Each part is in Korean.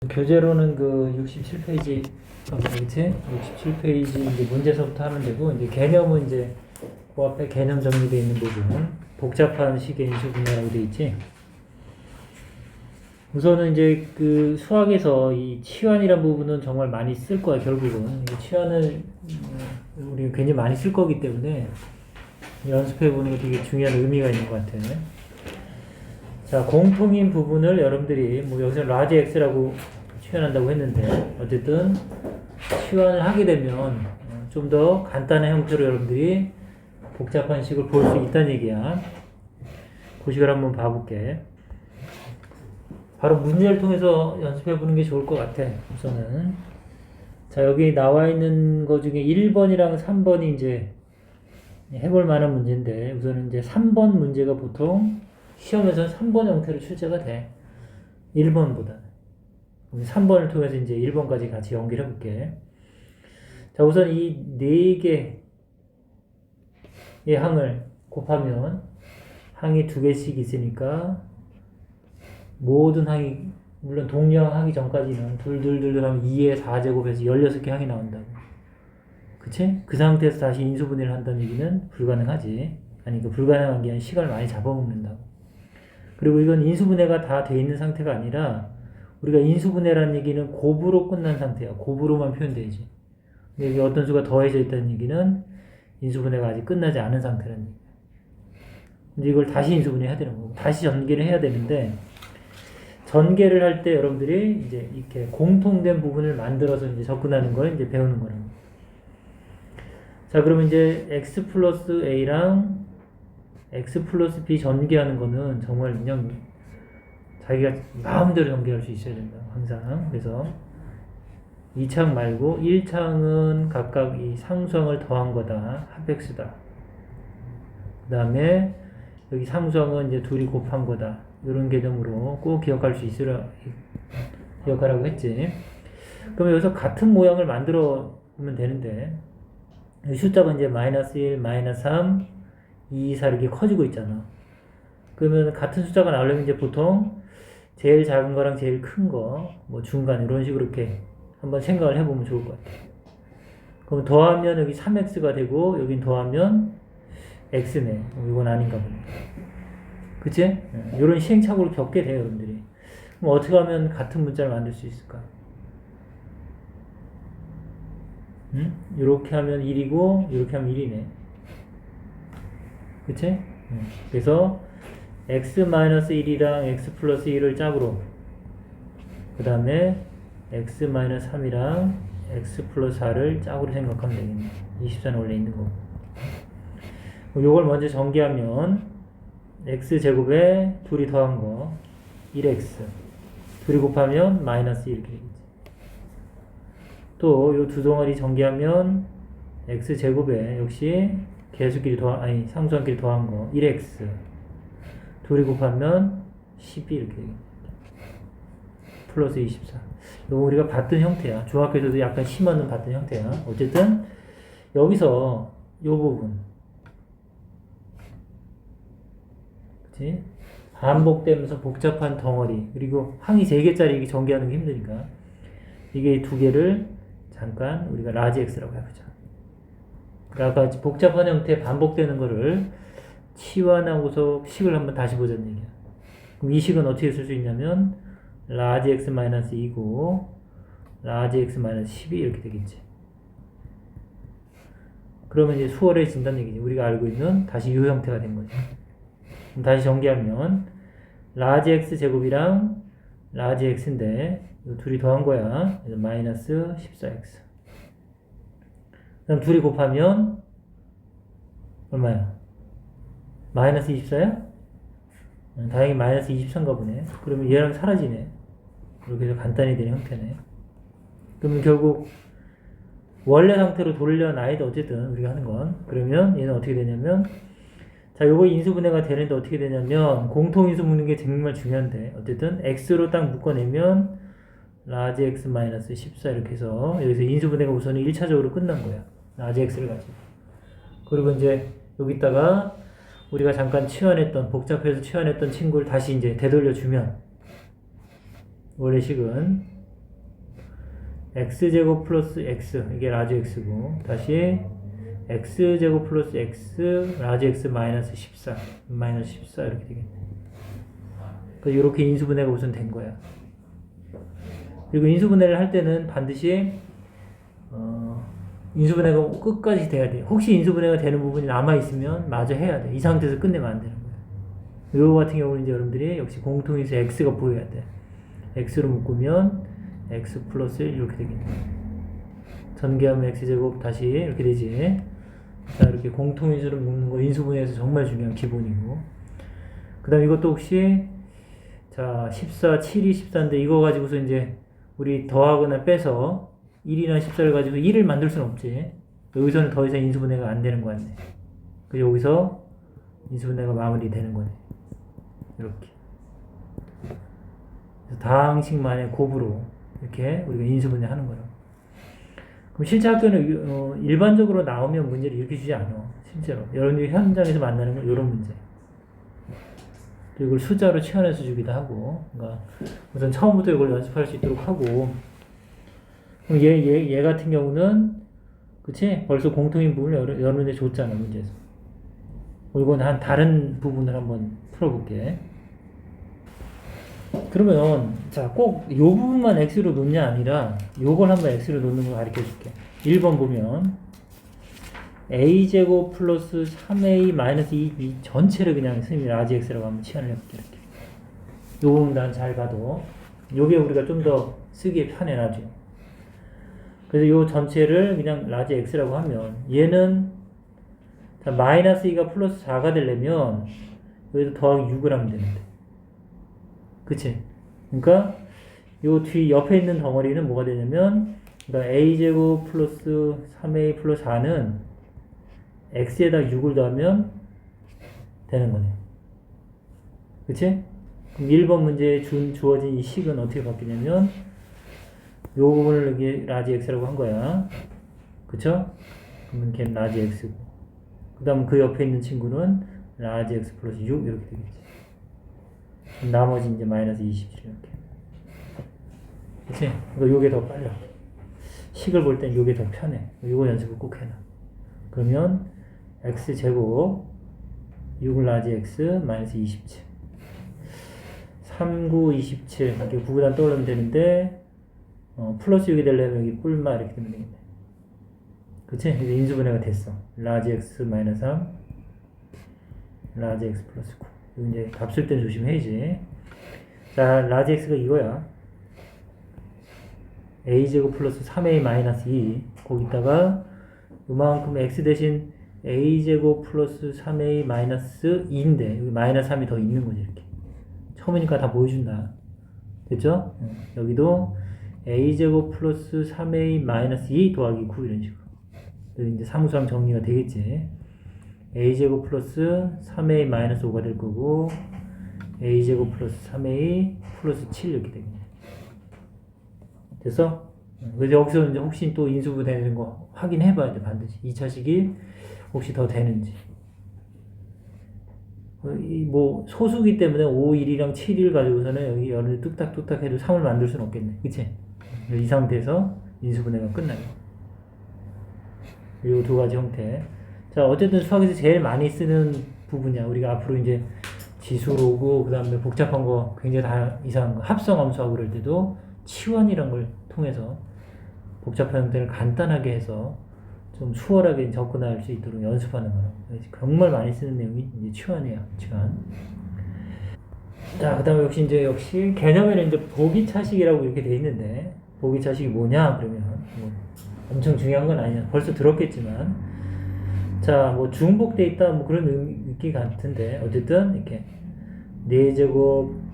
교재로는 그 67페이지, 그치? 67페이지 이제 문제서부터 하면 되고, 이제 개념은 이제 그 앞에 개념 정리되어 있는 부분, 복잡한 식의 인수분해라고 되어 있지. 우선은 이제 그 수학에서 이 치환이란 부분은 정말 많이 쓸 거야, 결국은. 이 치환을 우리 굉장히 많이 쓸 거기 때문에 연습해 보는 게 되게 중요한 의미가 있는 것 같아. 자, 공통인 부분을 여러분들이 뭐 여기서 라지 X라고 치환한다고 했는데, 어쨌든 치환을 하게 되면 좀 더 간단한 형태로 여러분들이 복잡한 식을 볼 수 있다는 얘기야. 그 식을 한번 봐볼게. 바로 문제를 통해서 연습해 보는 게 좋을 것 같아. 우선은 자, 여기 나와 있는 거 중에 1번이랑 3번이 이제 해볼 만한 문제인데, 우선은 이제 3번 문제가 보통 시험에서는 3번 형태로 출제가 돼. 1번보다. 3번을 통해서 이제 1번까지 같이 연결해 볼게. 자, 우선 이 4개의 항을 곱하면 항이 2개씩 있으니까 모든 항이, 물론 동량 하기 전까지는 둘둘둘 하면 2의 4제곱에서 16개 항이 나온다고. 그치? 그 상태에서 다시 인수분해를 한다는 얘기는 불가능하지. 아니, 그 불가능한 게 아니라 시간을 많이 잡아먹는다고. 그리고 이건 인수분해가 다 돼 있는 상태가 아니라, 우리가 인수분해라는 얘기는 곱으로 끝난 상태야. 곱으로만 표현되지. 근데 여기 어떤 수가 더해져 있다는 얘기는 인수분해가 아직 끝나지 않은 상태라는 얘기야. 근데 이걸 다시 인수분해 해야 되는 거고, 다시 전개를 해야 되는데, 전개를 할 때 여러분들이 이제 이렇게 공통된 부분을 만들어서 이제 접근하는 걸 이제 배우는 거라고. 자, 그러면 이제 x 플러스 a랑 x 플러스 b 전개하는 거는 정말 그냥 자기가 마음대로 전개할 수 있어야 된다, 항상. 그래서 2창 말고 1창은 각각 이 상수항을 더한 거다, 합x다. 그 다음에 여기 상수항은 이제 둘이 곱한 거다, 이런 개념으로 꼭 기억할 수 기억하라고 했지. 그럼 여기서 같은 모양을 만들어 보면 되는데, 숫자가 이제 마이너스 1, 마이너스 3, 2, 4 이렇게 커지고 있잖아. 그러면 같은 숫자가 나오려면 이제 보통 제일 작은 거랑 제일 큰 거, 뭐 중간 이런 식으로 이렇게 한번 생각을 해보면 좋을 것 같아. 그럼 더하면 여기 3x가 되고, 여긴 더하면 x네. 이건 아닌가 보네. 그치? 이런 시행착오를 겪게 돼요, 여러분들이. 그럼 어떻게 하면 같은 문자를 만들 수 있을까? 이렇게 하면 1이고, 이렇게 하면 1이네. 그치? 그래서 x-1이랑 x 플러스 1을 짝으로, 그 다음에 x-3이랑 x 플러스 4를 짝으로 생각하면 되겠네. 24는 원래 있는 거고. 요걸 먼저 전개하면 x제곱에 둘이 더한 거 1x, 둘이 곱하면 마이너스 1 이렇게 되겠지. 또 요 두 덩어리 전개하면 x제곱에 역시 개수끼리 상수항끼리 더한 거 1x, 둘이 곱하면 12 이렇게 되겠지. 플러스 24. 이거 우리가 봤던 형태야. 중학교에서도 약간 심화는 봤던 형태야. 어쨌든 여기서 요 부분, 그치? 반복되면서 복잡한 덩어리, 그리고 항이 3개짜리 전개하는 게 힘드니까 이게 2개를 잠깐 우리가 라지 x라고 해보자. 아까 복잡한 형태 반복되는 거를 치환하고서 식을 한번 다시 보자는 얘기야. 그럼 이 식은 어떻게 쓸 수 있냐면 라지 x 마이너스 2고 라지 x 마이너스 12 이렇게 되겠지. 그러면 이제 수월해진다는 얘기지. 우리가 알고 있는 다시 이 형태가 된 거지. 그럼 다시 전개하면 라지 x 제곱이랑 라지 x인데 둘이 더한 거야. 그래서 마이너스 14x. 그럼 둘이 곱하면 얼마야? 마이너스 24야? 다행히 마이너스 23가 보네. 그러면 얘랑 사라지네. 이렇게 해서 간단히 되는 형태네. 그러면 결국 원래 상태로 돌려놔야 돼, 어쨌든 우리가 하는 건. 그러면 얘는 어떻게 되냐면, 자, 요거 인수분해가 되는데 어떻게 되냐면, 공통인수 묶는 게 정말 중요한데, 어쨌든 x로 딱 묶어내면 라지 x 마이너스 14 이렇게 해서 여기서 인수분해가 우선은 1차적으로 끝난 거야. 라지 x를 가지고. 그리고 이제 여기다가 우리가 잠깐 치환했던, 복잡해서 치환했던 친구를 다시 이제 되돌려주면 원래 식은 x제곱 플러스 x, 이게 라지 x고, 다시 x제곱 플러스 x, 라지 x 마이너스 14, 마이너스 14 이렇게 되겠네. 그래서 이렇게 인수분해가 우선 된 거야. 그리고 인수분해를 할 때는 반드시 인수분해가 끝까지 돼야 돼. 혹시 인수분해가 되는 부분이 남아있으면 마저 해야 돼. 이 상태에서 끝내면 안 되는 거야. 이거 같은 경우는 이제 여러분들이 역시 공통인수 x가 보여야 돼. x로 묶으면 x 플러스 1 이렇게 되겠네. 전개하면 x제곱 다시 이렇게 되지. 자, 이렇게 공통인수를 묶는 거 인수분해에서 정말 중요한 기본이고. 그 다음 이것도 혹시 자 14, 7이 14인데 이거 가지고서 이제 우리 더하거나 빼서 1이나 14를 가지고 1을 만들 수는 없지. 여기서는 더 이상 인수분해가 안 되는 거 같네. 그래서 여기서 인수분해가 마무리되는 거네. 이렇게. 다항식만의 곱으로 이렇게 우리가 인수분해 하는 거라. 그럼 실제 학교는 일반적으로 나오면 문제를 이렇게 주지 않아. 실제로. 여러분들이 현장에서 만나는 건 이런 문제. 그리고 이걸 숫자로 치환해서 주기도 하고. 그러니까 우선 처음부터 이걸 연습할 수 있도록 하고. 그럼 얘 같은 경우는 그치? 벌써 공통인 부분을 여러분들 줬잖아, 문제에서. 이건 한 다른 부분을 한번 풀어볼게. 그러면 자, 꼭 이 부분만 x로 놓냐 아니라 요걸 한번 x로 놓는 거 가르쳐 줄게. 1번 보면 a제곱 플러스 3a 마이너스 2b 전체를 그냥 선생님이 라지 x라고 한번 치환을 해볼게. 이렇게. 요 부분 난 잘 봐도 요게 우리가 좀 더 쓰기에 편해 나중에. 그래서 요 전체를 그냥 라지 x라고 하면 얘는 자, 마이너스 2가 플러스 4가 되려면 여기서 더하기 6을 하면 되는데. 그치? 그러니까 요 뒤 옆에 있는 덩어리는 뭐가 되냐면 그러니까 a제곱 플러스 3a 플러스 4는 x에다 6을 더하면 되는 거네. 그치? 그럼 1번 문제에 주어진 이 식은 어떻게 바뀌냐면 요 부분을 여기 라지 x라고 한 거야. 그쵸? 그러면 걔는 라지 x고 그 다음 그 옆에 있는 친구는 라지 x 플러스 6 이렇게 되겠지. 나머지 이제 마이너스 27 이렇게. 그치? 그러니까 요게 더 빨라. 식을 볼 땐 요게 더 편해. 요거 연습을 꼭 해놔. 그러면 x제곱 6을 라지 x 마이너스 27 39, 27 이렇게 구구단 떠올리면 되는데 플러스 6이 되려면 여기 뿔마 이렇게 되면 되겠네. 그치? 이제 인수분해가 됐어. 라지 x 마이너스 3 라지 x 플러스 9 이제 값 쓸 땐 조심해야지. 자, 라지 x가 이거야. a제곱 플러스 3a 마이너스 2 거기다가 요만큼 x 대신 a제곱 플러스 3a 마이너스 2인데 여기 마이너스 3이 더 있는 거지 이렇게. 처음이니까 다 보여준다. 됐죠? 여기도 a제곱 플러스 3a 마이너스 2 더하기 9 이런 식으로. 그래서 이제 사무상 정리가 되겠지. a제곱 플러스 3a 마이너스 5가 될 거고 a제곱 플러스 3a 플러스 7 이렇게 되겠네. 됐어? 그래서 여기서 이제 혹시 또 인수분해되는 거 확인해 봐야 돼, 반드시. 2차식이 혹시 더 되는지. 뭐 소수기 때문에 5, 1이랑 7일 가지고서는 여기 여러 뚝딱뚝딱 해도 3을 만들 수는 없겠네. 그치? 이 상태에서 인수분해가 끝나요. 이 두 가지 형태. 자, 어쨌든 수학에서 제일 많이 쓰는 부분이야. 우리가 앞으로 이제 지수로 오고, 그 다음에 복잡한 거, 굉장히 다 이상한 거, 합성함수하고 그럴 때도 치환이란 걸 통해서 복잡한 형태를 간단하게 해서 좀 수월하게 접근할 수 있도록 연습하는 거라. 정말 많이 쓰는 내용이 이제 치환이야, 치환. 자, 그 다음에 역시 개념에는 이제 보기차식이라고 이렇게 돼 있는데, 보기차식이 뭐냐, 그러면, 뭐 엄청 중요한 건 아니야. 벌써 들었겠지만. 자, 뭐 중복돼 있다, 뭐 그런 느낌 같은데, 어쨌든, 이렇게, 4제곱,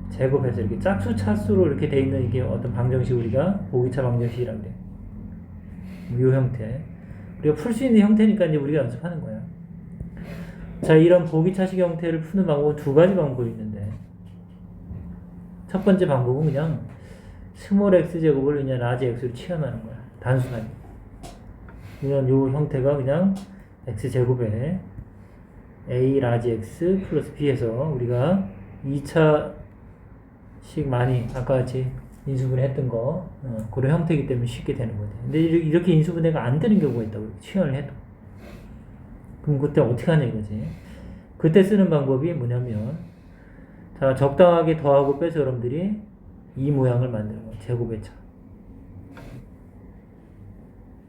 제곱해서 이렇게 짝수 차수로 이렇게 돼 있는 이게 어떤 방정식 우리가 보기차 방정식이라고 그래. 이 형태. 우리가 풀 수 있는 형태니까 이제 우리가 연습하는 거야. 자, 이런 보기차식 형태를 푸는 방법은 두 가지 방법이 있는데, 첫 번째 방법은 그냥 스몰 x제곱을 그냥 라지 x로 치환하는 거야. 단순하게. 그냥 요 형태가 그냥 x제곱에 a 라지 x 플러스 b에서 우리가 2차식 많이 아까 같이 인수분해 했던 거 그런 형태이기 때문에 쉽게 되는 거지. 근데 이렇게 인수분해가 안 되는 경우가 있다고 치환을 해도. 그럼 그때 어떻게 하냐 이거지. 그때 쓰는 방법이 뭐냐면 자 적당하게 더하고 빼서 여러분들이 이 모양을 만드는 거예요. 제곱의 차.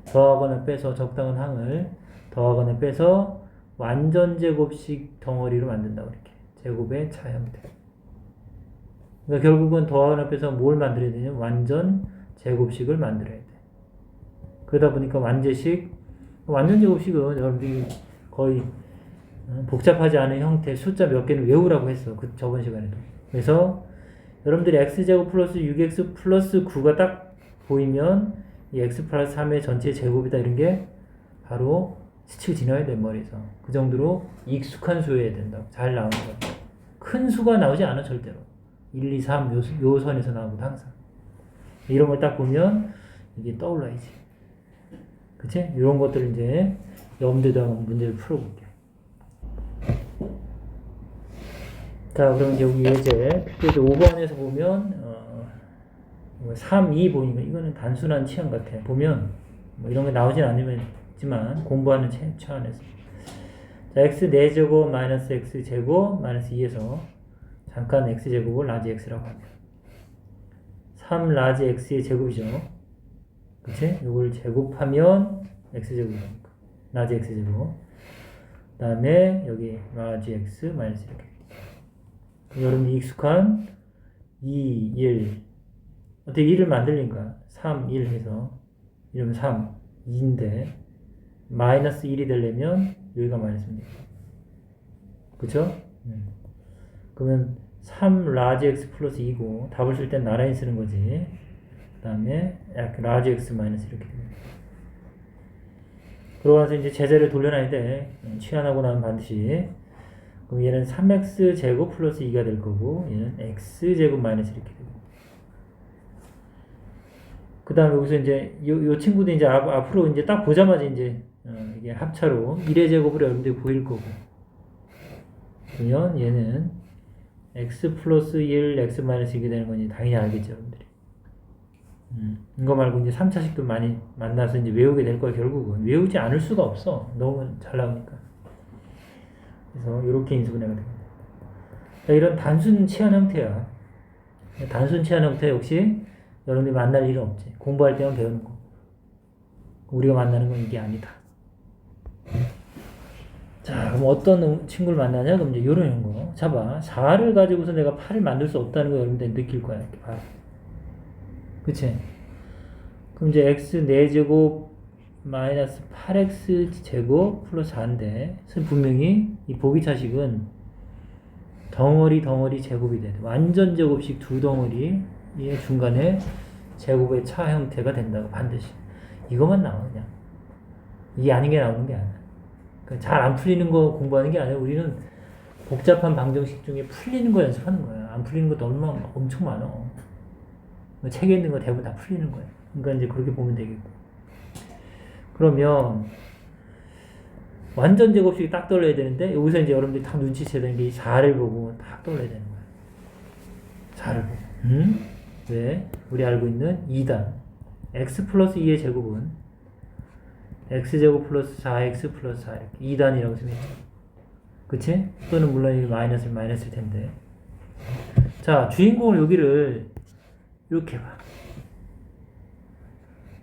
더하거나 빼서 적당한 항을 더하거나 빼서 완전 제곱식 덩어리로 만든다고 이렇게. 제곱의 차 형태. 그러니까 결국은 더하거나 빼서 뭘 만들어야 되냐? 완전 제곱식을 만들어야 돼. 그러다 보니까 완전 제곱식은 여러분들이 거의 복잡하지 않은 형태 숫자 몇 개는 외우라고 했어. 저번 시간에도. 그래서 여러분들이 x제곱 플러스 6x 플러스 9가 딱 보이면 이 x 플러스 3의 전체 제곱이다 이런 게 바로 스치고 지나야 돼 머리에서. 그 정도로 익숙한 수여야 된다고. 잘 나오는 거야. 큰 수가 나오지 않아 절대로. 1, 2, 3 요 선에서 나오고 항상. 이런 걸 딱 보면 이게 떠올라야지. 그치? 이런 것들을 이제 염두에 두고 문제를 풀어볼게. 자, 그럼 이제 여기 예제 필기제 5번에서 보면 3, 2 보니까 이거는 단순한 치환 같아. 보면 뭐 이런 게 나오진 않지만 공부하는 치환에서 자, x 4제곱 마이너스 x 제곱 마이너스 2에서 잠깐 x제곱을 라지 x라고 합니다. 3 라지 x의 제곱이죠. 그치? 이걸 제곱하면 x제곱이니까 라지 x제곱. 그 다음에 여기 라지 x 마이너스 이렇게. 여러분이 익숙한 2, 1 어떻게 1을 만들니까 3, 1 해서 이러면 3, 2인데 마이너스 1이 되려면 여기가 마이너스입니다. 그쵸? 그러면 3 라지 x 플러스 2고 답을 쓸 땐 나란히 쓰는 거지. 그 다음에 라지 x 마이너스 이렇게 됩니다. 그러고 나서 이제 제자를 돌려놔야 돼. 치환하고 나면 반드시. 그럼 얘는 3x 제곱 플러스 2가 될 거고 얘는 x 제곱 마이너스 이렇게 되고. 그 다음에 여기서 이제 요 친구도 이제 앞으로 이제 딱 보자마자 이제 이게 합차로 1의 제곱으로 여러분들이 보일 거고. 그러면 얘는 x 플러스 1, x 마이너스 2게 되는 건지 당연히 알겠죠, 여러분들이. 이거 말고 이제 3차식도 많이 만나서 이제 외우게 될 거야, 결국은. 외우지 않을 수가 없어. 너무 잘 나오니까. 그래서 이렇게 인수분해가 됩니다. 이런 단순 치환 형태야. 단순 치환 형태 역시 여러분들이 만날 일은 없지. 공부할 때만 배우는 거. 우리가 만나는 건 이게 아니다. 자, 그럼 어떤 친구를 만나냐? 그럼 이제 이런 거. 자, 봐. 4를 가지고서 내가 8을 만들 수 없다는 거 여러분들 느낄 거야. 이렇게 봐. 그치? 그럼 이제 x 4제곱 마이너스 8x 제곱 플러스 4인데 분명히 이 보기차식은 덩어리 제곱이 돼. 완전 제곱식 두 덩어리의 중간에 제곱의 차 형태가 된다고 반드시. 이것만 나와 그냥. 이게 아닌 게 나오는 게 아니야. 잘 안 풀리는 거 공부하는 게 아니라 우리는 복잡한 방정식 중에 풀리는 거 연습하는 거야. 안 풀리는 것도 엄청 많아. 책에 있는 거 대부분 다 풀리는 거야. 그러니까 이제 그렇게 보면 되겠고. 그러면 완전 제곱식이 딱 떠올려야 되는데 여기서 이제 여러분들이 딱 눈치채야 되는 게 4를 보고 딱 떠올려야 되는 거야. 4를 보고. 왜? 우리 알고 있는 2단. x 플러스 2의 제곱은 x제곱 플러스 4x 플러스 4 이렇게 2단이라고 쓰면 돼요. 그치? 또는 물론 마이너스일 텐데. 자, 주인공을 여기를 이렇게 봐.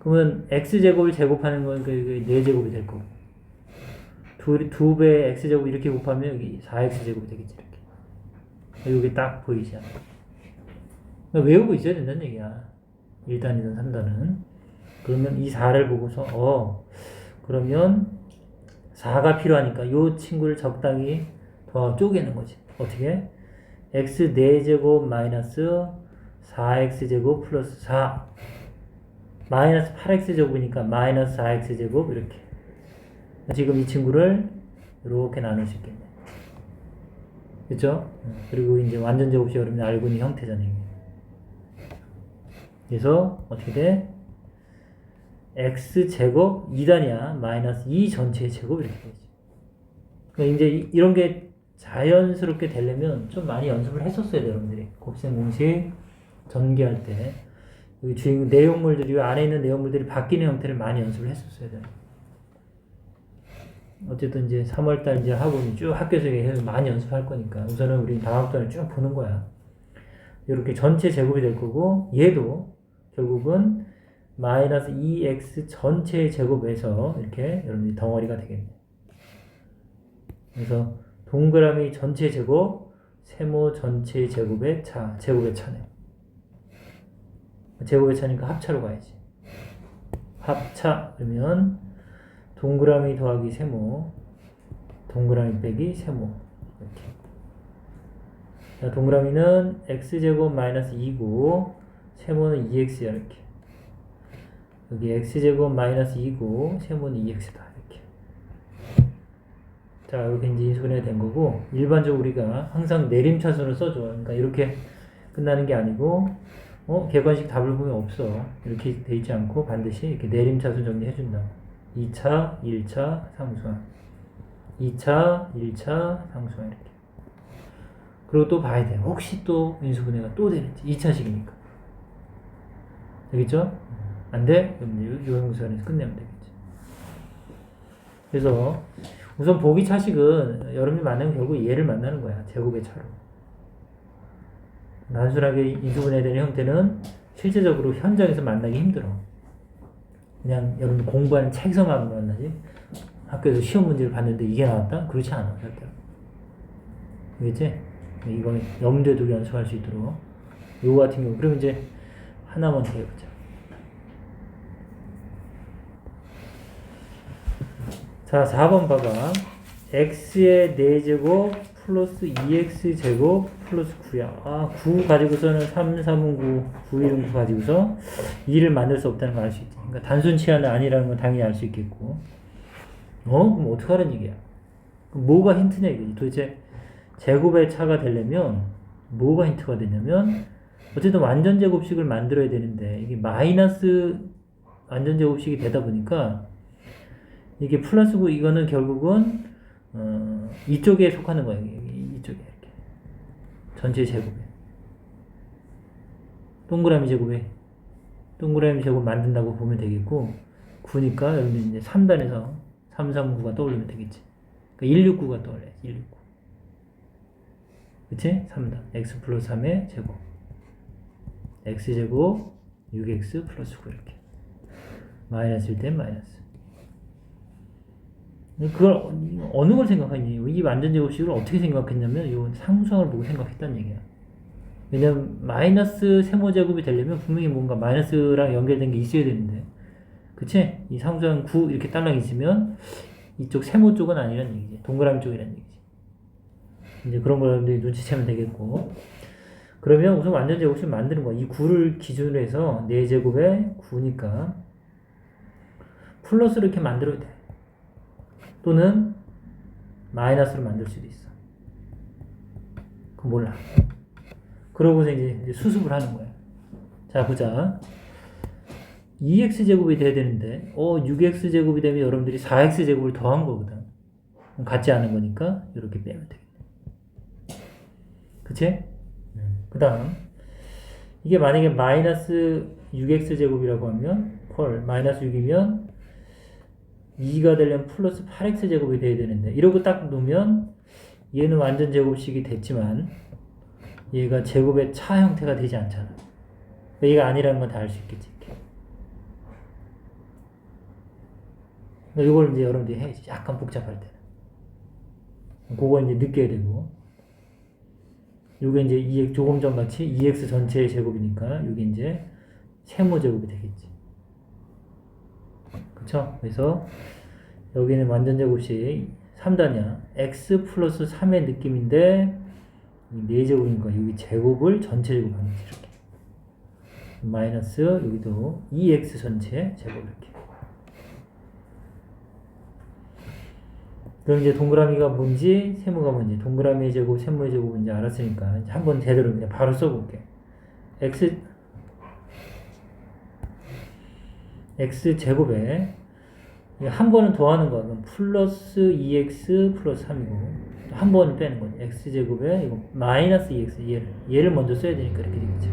그러면 x제곱을 제곱하는 건 4제곱이 될 거고. 두 배 x제곱 이렇게 곱하면 여기 4x제곱이 되겠지, 이렇게. 여기 딱 보이지 않아. 그러니까 외우고 있어야 된다는 얘기야. 1단이든 3단은. 그러면 이 4를 보고서, 그러면 4가 필요하니까 이 친구를 적당히 더 쪼개는 거지. 어떻게? x 4제곱 마이너스 4x제곱 플러스 4 마이너스 8x제곱이니까 마이너스 4x제곱 이렇게. 지금 이 친구를 이렇게 나눌 수 있겠네. 그쵸? 그리고 이제 완전 제곱식 여러분이 알고 있는 형태잖아요. 그래서 어떻게 돼? x제곱 2단이야. 마이너스 2 전체의 제곱 이렇게 되지. 그러니까 이제 이런 게 자연스럽게 되려면 좀 많이 연습을 했었어야 돼요, 여러분들이. 곱셈 공식 전개할 때. 여기 주인 내용물들이 안에 있는 내용물들이 바뀌는 형태를 많이 연습을 했었어야 돼요. 어쨌든 이제 3월달 이제 학원이 쭉 학교에서 해서 많이 연습할 거니까 우선은 우리 다음 달에 쭉 보는 거야. 이렇게 전체 제곱이 될 거고 얘도 결국은 마이너스 2x 전체 제곱에서 이렇게 여러분이 덩어리가 되겠네. 그래서 동그라미 전체 제곱, 세모 전체 제곱의 차, 제곱의 차네. 제곱의 차니까 합차로 가야지. 합차 그러면 동그라미 더하기 세모, 동그라미 빼기 세모 이렇게. 자, 동그라미는 x제곱 마이너스 2고 세모는 2x야 이렇게. 여기 x제곱 마이너스 2고 세모는 2x다 이렇게. 자, 이렇게 이제 인수분해가 된 거고 일반적으로 우리가 항상 내림차순을 써줘. 그러니까 이렇게 끝나는 게 아니고 객관식 답을 보면 없어. 이렇게 돼 있지 않고 반드시 이렇게 내림차순 정리해 준다. 2차, 1차, 상수항. 2차, 1차, 상수항 이렇게. 그리고 또 봐야 돼. 혹시 또 인수분해가 또 되는지. 2차식이니까. 되겠죠? 안 돼? 그럼 요 형수안에서 끝내면 되겠지. 그래서 우선 보기 차식은 여러분이 만나면 결국 얘를 만나는 거야. 제곱의 차로. 단순하게 인수분해되는 형태는 실제적으로 현장에서 만나기 힘들어. 그냥 여러분 공부하는 책에서만 만나지. 학교에서 시험 문제를 봤는데 이게 나왔다? 그렇지 않아. 절대로. 알겠지? 이거 염두에 두고 연습할 수 있도록. 요거 같은 경우 그러면 이제 하나만 더 해보자. 자, 4번 봐봐. x의 4제곱 플러스 2x제곱 플러스 9야. 아, 9 가지고서는 3, 3은 9, 9, 1은 9 가지고서 2를 만들 수 없다는 걸 알 수 있지. 그러니까 단순 치환은 아니라는 건 당연히 알 수 있겠고. 그럼 어떡하라는 얘기야? 그럼 뭐가 힌트냐 이거지. 도대체 제곱의 차가 되려면 뭐가 힌트가 되냐면 어쨌든 완전 제곱식을 만들어야 되는데 이게 마이너스 완전 제곱식이 되다 보니까 이게 플러스고 이거는 결국은 이쪽에 속하는 거예요. 이쪽에 이렇게 전체 제곱에 동그라미 제곱에 동그라미 제곱 만든다고 보면 되겠고 9니까 여기 이제 3단에서 339가 떠올리면 되겠지. 그러니까 169가 떠올려. 169. 그치? 3단. x 플러스 3의 제곱. x제곱 6x 플러스 9 이렇게. 마이너스일 땐 마이너스. 그걸 어느 걸 생각하니? 이 완전 제곱식을 어떻게 생각했냐면 이 상수항을 보고 생각했다는 얘기야. 왜냐면 마이너스 세모제곱이 되려면 분명히 뭔가 마이너스랑 연결된 게 있어야 되는데 그치? 이 상수항 9 이렇게 딸랑 있으면 이쪽 세모 쪽은 아니란 얘기지. 동그라미 쪽이란 얘기지. 이제 그런 걸 여러분들이 눈치채면 되겠고 그러면 우선 완전 제곱식 만드는 거야. 이 9를 기준으로 해서 4제곱에 9니까 플러스로 이렇게 만들어야 돼. 또는 마이너스로 만들 수도 있어. 그건 몰라. 그러고서 이제 수습을 하는 거야. 자, 보자. 2x제곱이 돼야 되는데 6x제곱이 되면 여러분들이 4x제곱을 더한 거거든. 그럼 같지 않은 거니까 이렇게 빼면 되겠네. 그치? 그 다음 이게 만약에 마이너스 6x제곱이라고 하면 마이너스 6이면 2가 되려면 플러스 8x제곱이 돼야 되는데 이러고 딱 놓으면 얘는 완전 제곱식이 됐지만 얘가 제곱의 차 형태가 되지 않잖아. 얘가 아니라는 건 다 알 수 있겠지. 이걸 이제 여러분들이 해야지. 약간 복잡할 때는. 그거 이제 느껴야 되고. 요게 이제 2x 조금 전 같이 2x 전체의 제곱이니까 요게 이제 세모 제곱이 되겠지. 그쵸? 그래서 여기는 완전 제곱식 3단이야. x 플러스 3의 느낌인데 4제곱인 거야. 여기 제곱을 전체 제곱하는 거지. 이렇게. 마이너스 여기도 2x 전체 제곱 이렇게. 그럼 이제 동그라미가 뭔지 세모가 뭔지 동그라미의 제곱 세모의 제곱 뭔지 알았으니까 이제 한번 제대로 그냥 바로 써볼게. x 제곱에 한 번은 더하는 거야. 그럼 플러스 2x 플러스 3이고 한 번은 빼는 거지. x 제곱에 이거 마이너스 2x 얘를 먼저 써야 되니까 이렇게 되겠지.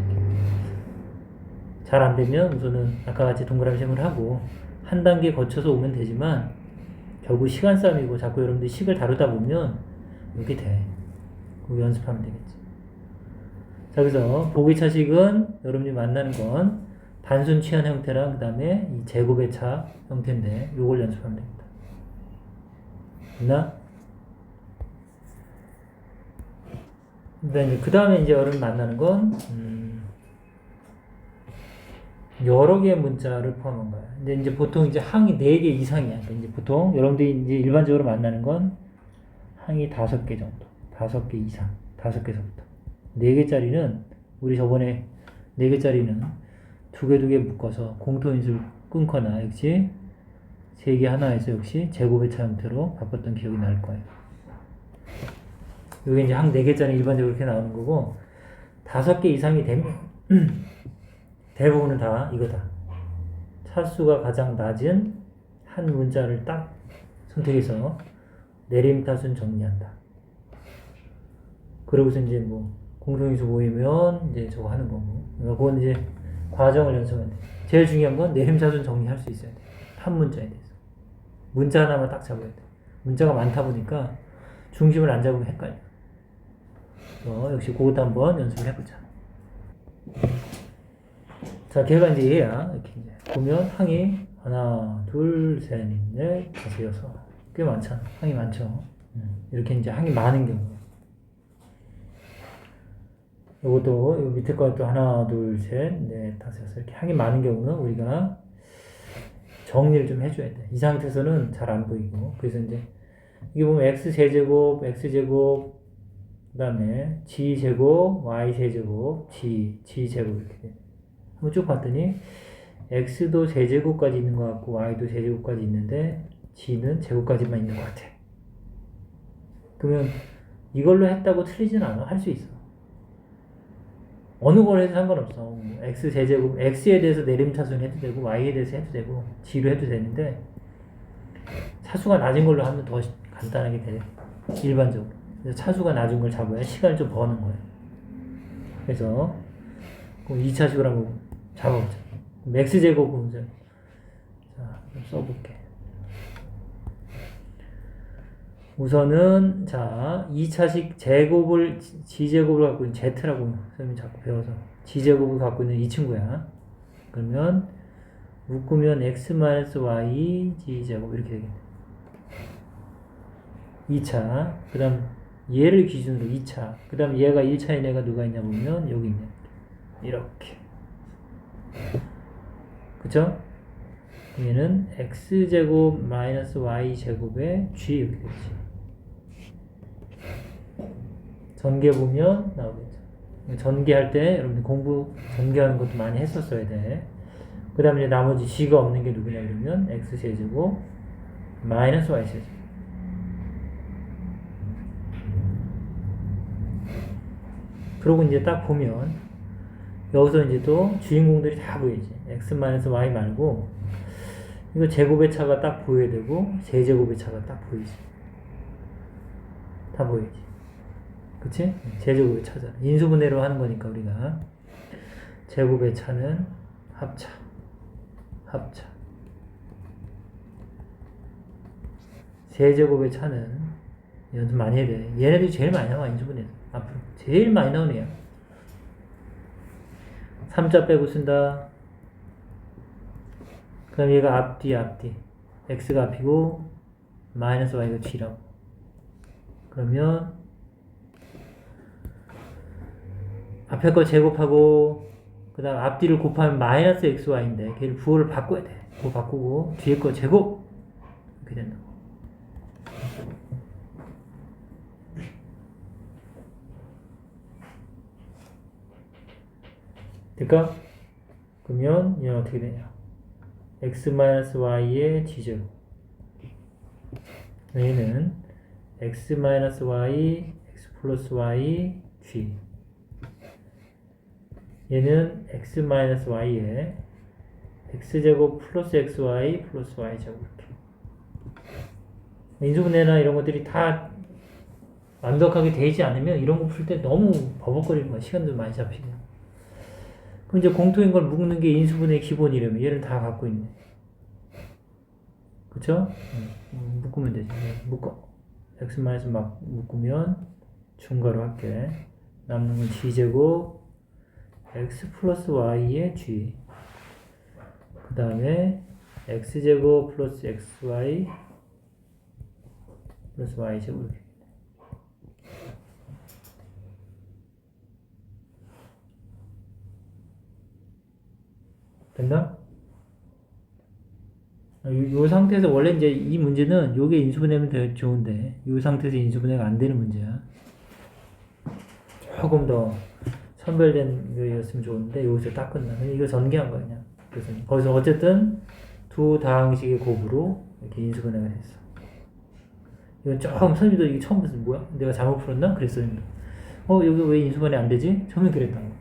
잘 안 되면 우선은 아까 같이 동그라미 셈을 하고 한 단계 거쳐서 오면 되지만 결국 시간 싸움이고 자꾸 여러분들이 식을 다루다 보면 이렇게 돼. 그거 연습하면 되겠지. 자, 그래서 보기차식은 여러분이 만나는 건 단순 치환 형태랑 그 다음에 이 제곱의 차 형태인데 요걸 연습하면 됩니다. 됐나? 그 다음에 이제 여러분 만나는 건 여러 개의 문자를 포함한 거야. 근데 이제 보통 이제 항이 4개 이상이야. 그러니까 이제 보통 여러분들이 이제 일반적으로 만나는 건 항이 5개 정도. 5개 이상. 5개서부터. 4개짜리는 우리 저번에 4개짜리는 2개 묶어서 공통인수를 끊거나 역시 3개 하나에서 역시 제곱의 차 형태로 바꿨던 기억이 날 거예요. 이게 이제 항 4개짜리 일반적으로 이렇게 나오는 거고 5개 이상이 되면 대부분은 다 이거다. 차수가 가장 낮은 한 문자를 딱 선택해서 내림타순 정리한다. 그러고서 이제 뭐 공통인수 보이면 이제 저거 하는 거고. 그러니까 그건 이제 과정을 연습하면 돼. 제일 중요한 건 내림차순 정리할 수 있어야 돼. 한 문자에 대해서. 문자 하나만 딱 잡아야 돼. 문자가 많다 보니까 중심을 안 잡으면 헷갈려. 역시 그것도 한번 연습을 해보자. 자, 걔가 이제 얘야. 이렇게 이제 보면 항이 하나, 둘, 셋, 넷, 다섯, 여섯. 꽤 많잖아. 항이 많죠. 이렇게 이제 항이 많은 경우. 요것도 요 밑에 것도 하나, 둘, 셋, 넷, 다섯, 여섯 이렇게 항이 많은 경우는 우리가 정리를 좀 해줘야 돼. 이 상태에서는 잘 안 보이고. 그래서 이제 이게 보면 x 세제곱, x 제곱, 그 다음에 g 제곱, y 세제곱, g 제곱 이렇게 돼. 한번 쭉 봤더니 x도 세제곱까지 있는 것 같고 y도 세제곱까지 있는데 g는 제곱까지만 있는 것 같아. 그러면 이걸로 했다고 틀리진 않아. 할 수 있어. 어느 걸 해도 상관없어. x 세제곱, x에 대해서 내림차순 해도 되고 y에 대해서 해도 되고 g로 해도 되는데 차수가 낮은 걸로 하면 더 간단하게 돼. 일반적으로. 그래서 차수가 낮은 걸 잡아야 시간을 좀 버는 거예요. 그래서 2차식으로 한번 잡아보자. x제곱 이제 자, 좀 써볼게. 우선은 자 2차식 제곱을 g제곱을 갖고 있는 z라고 선생님이 자꾸 배워서 g제곱을 갖고 있는 이 친구야. 그러면 묶으면 x-y g제곱 이렇게 되겠네. 2차 그 다음 얘를 기준으로 2차 그 다음 얘가 1차인 애가 누가 있냐 보면 여기 있네. 이렇게 그쵸? 얘는 x제곱 마이너스 y제곱의 g 이렇게 되지. 전개보면 나오겠죠. 전개할 때 여러분들 공부 전개하는 것도 많이 했었어야 돼. 그 다음에 나머지 g가 없는 게 누구냐 그러면 x세제곱 마이너스 y세제곱. 그러고 이제 딱 보면 여기서 이제 또 주인공들이 다 보이지. x-y 말고 이거 제곱의 차가 딱 보여야 되고 세제곱의 차가 딱 보이지. 다 보이지. 그치? 제제곱의 차잖아. 인수분해로 하는 거니까 우리가 제곱의 차는 합차 세제곱의 차는 연습 많이 해야 돼. 얘네들이 제일 많이 나와. 인수분해에서 앞으로 제일 많이 나오는 애야. 3자 빼고 쓴다. 그럼 얘가 앞뒤 x가 앞이고 마이너스 y가 g라고. 그러면 앞에 거 제곱하고 그 다음 앞뒤를 곱하면 마이너스 xy인데 걔를 부호를 바꿔야 돼. 부호 바꾸고 뒤에 거 제곱 이렇게 된다고. 될까? 그러면 얘는 어떻게 되냐? x-y의 g제곱. 얘는 x-y, x 플러스 y, g. 얘는 x-y에 x제곱 플러스 xy 플러스 y제곱 이렇게. 인수분해나 이런 것들이 다 완벽하게 되지 않으면 이런 거 풀 때 너무 버벅거리는 거야. 시간도 많이 잡히고. 그럼 이제 공통인 걸 묶는 게 인수분해의 기본이라면 얘를 다 갖고 있네. 그쵸? 묶으면 되지. 묶어. x 마이너스 막 묶으면 중괄호 할게. 남는 건 g제곱 x 플러스 y의 g. 그 다음에 x제곱 플러스 xy 플러스 y제곱 이렇게. 됐나? 이 상태에서 원래 이제 이 문제는 요게 인수분해면 더 좋은데 이 상태에서 인수분해가 안 되는 문제야. 조금 더 선별된 거였으면 좋은데 여기서 딱 끝나. 이거 전개한 거야 그냥. 그래서 거기서 어쨌든 두 다항식의 곱으로 이렇게 인수분해가 됐어. 이건 조금 선생님도 이게 처음 봤을 때 뭐야? 내가 잘못 풀었나? 그랬었는데 여기 왜 인수분해 안 되지? 처음에 그랬던 거.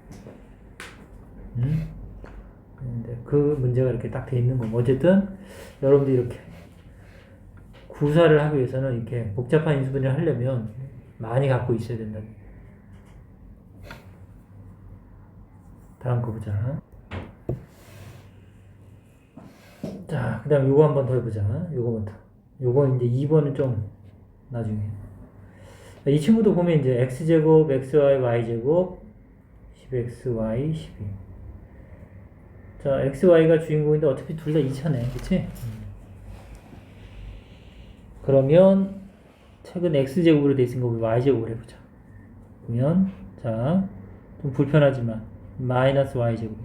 근데 그 문제가 이렇게 딱 돼 있는 거고 어쨌든 여러분들이 이렇게 구사를 하기 위해서는 이렇게 복잡한 인수분해를 하려면 많이 갖고 있어야 된다. 다음 거 보자. 자, 그 다음 요거 한번 더 해보자. 요거부터. 요거 이제 2번은 좀 나중에. 이 친구도 보면 이제 x제곱, xy, y제곱, 10xy, 12. 자, xy가 주인공인데 어차피 둘 다 2차네. 그치? 그러면 책은 x제곱으로 돼 있으니까 우리 y제곱을 해보자. 그러면 자, 좀 불편하지만 마이너스 y제곱.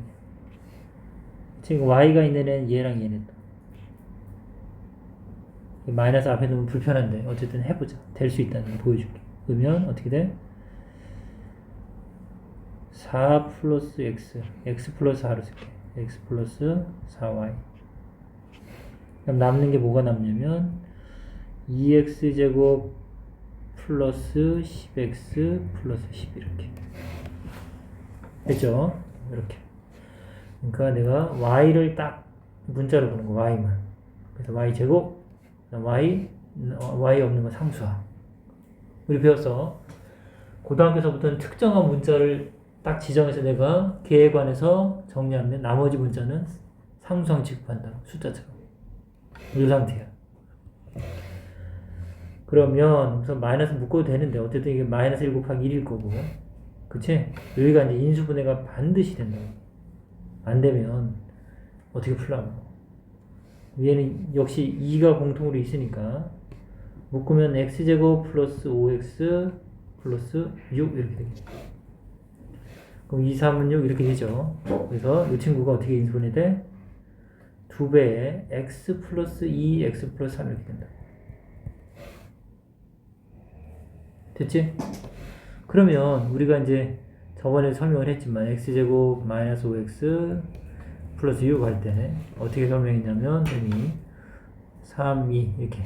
지금 y가 있는 애는 얘랑 얘네 또. 마이너스 앞에 놓으면 불편한데 어쨌든 해보자. 될 수 있다는 걸 보여줄게. 그러면 어떻게 돼? 4 플러스 x 플러스 4로 쓸게. x 플러스 4y. 그럼 남는 게 뭐가 남냐면 2x제곱 플러스 10x 플러스 10 이렇게. 됐죠? 이렇게. 그러니까 내가 y를 딱 문자로 보는 거 y만. 그래서 y제곱, y 없는 거 상수항. 우리 배웠어. 고등학교에서부터는 특정한 문자를 딱 지정해서 내가 걔에 관해서 정리하면 나머지 문자는 상수항 취급한다. 숫자처럼. 이 상태야. 그러면 우선 마이너스 묶어도 되는데 어쨌든 이게 마이너스 1 곱하기 1일 거고 그치? 여기가 이제 인수분해가 반드시 된다. 안 되면 어떻게 풀라고? 얘는 역시 2가 공통으로 있으니까 묶으면 x제곱 플러스 5x 플러스 6 이렇게 되겠죠. 그럼 2, 3은 6 이렇게 되죠. 그래서 이 친구가 어떻게 인수분해 돼? 2배에 x 플러스 2, x 플러스 3 이렇게 된다. 됐지? 그러면 우리가 이제 저번에 설명을 했지만 x제곱 마이너스 5x 플러스 6 할 때 어떻게 설명했냐면 여기 3, 2 이렇게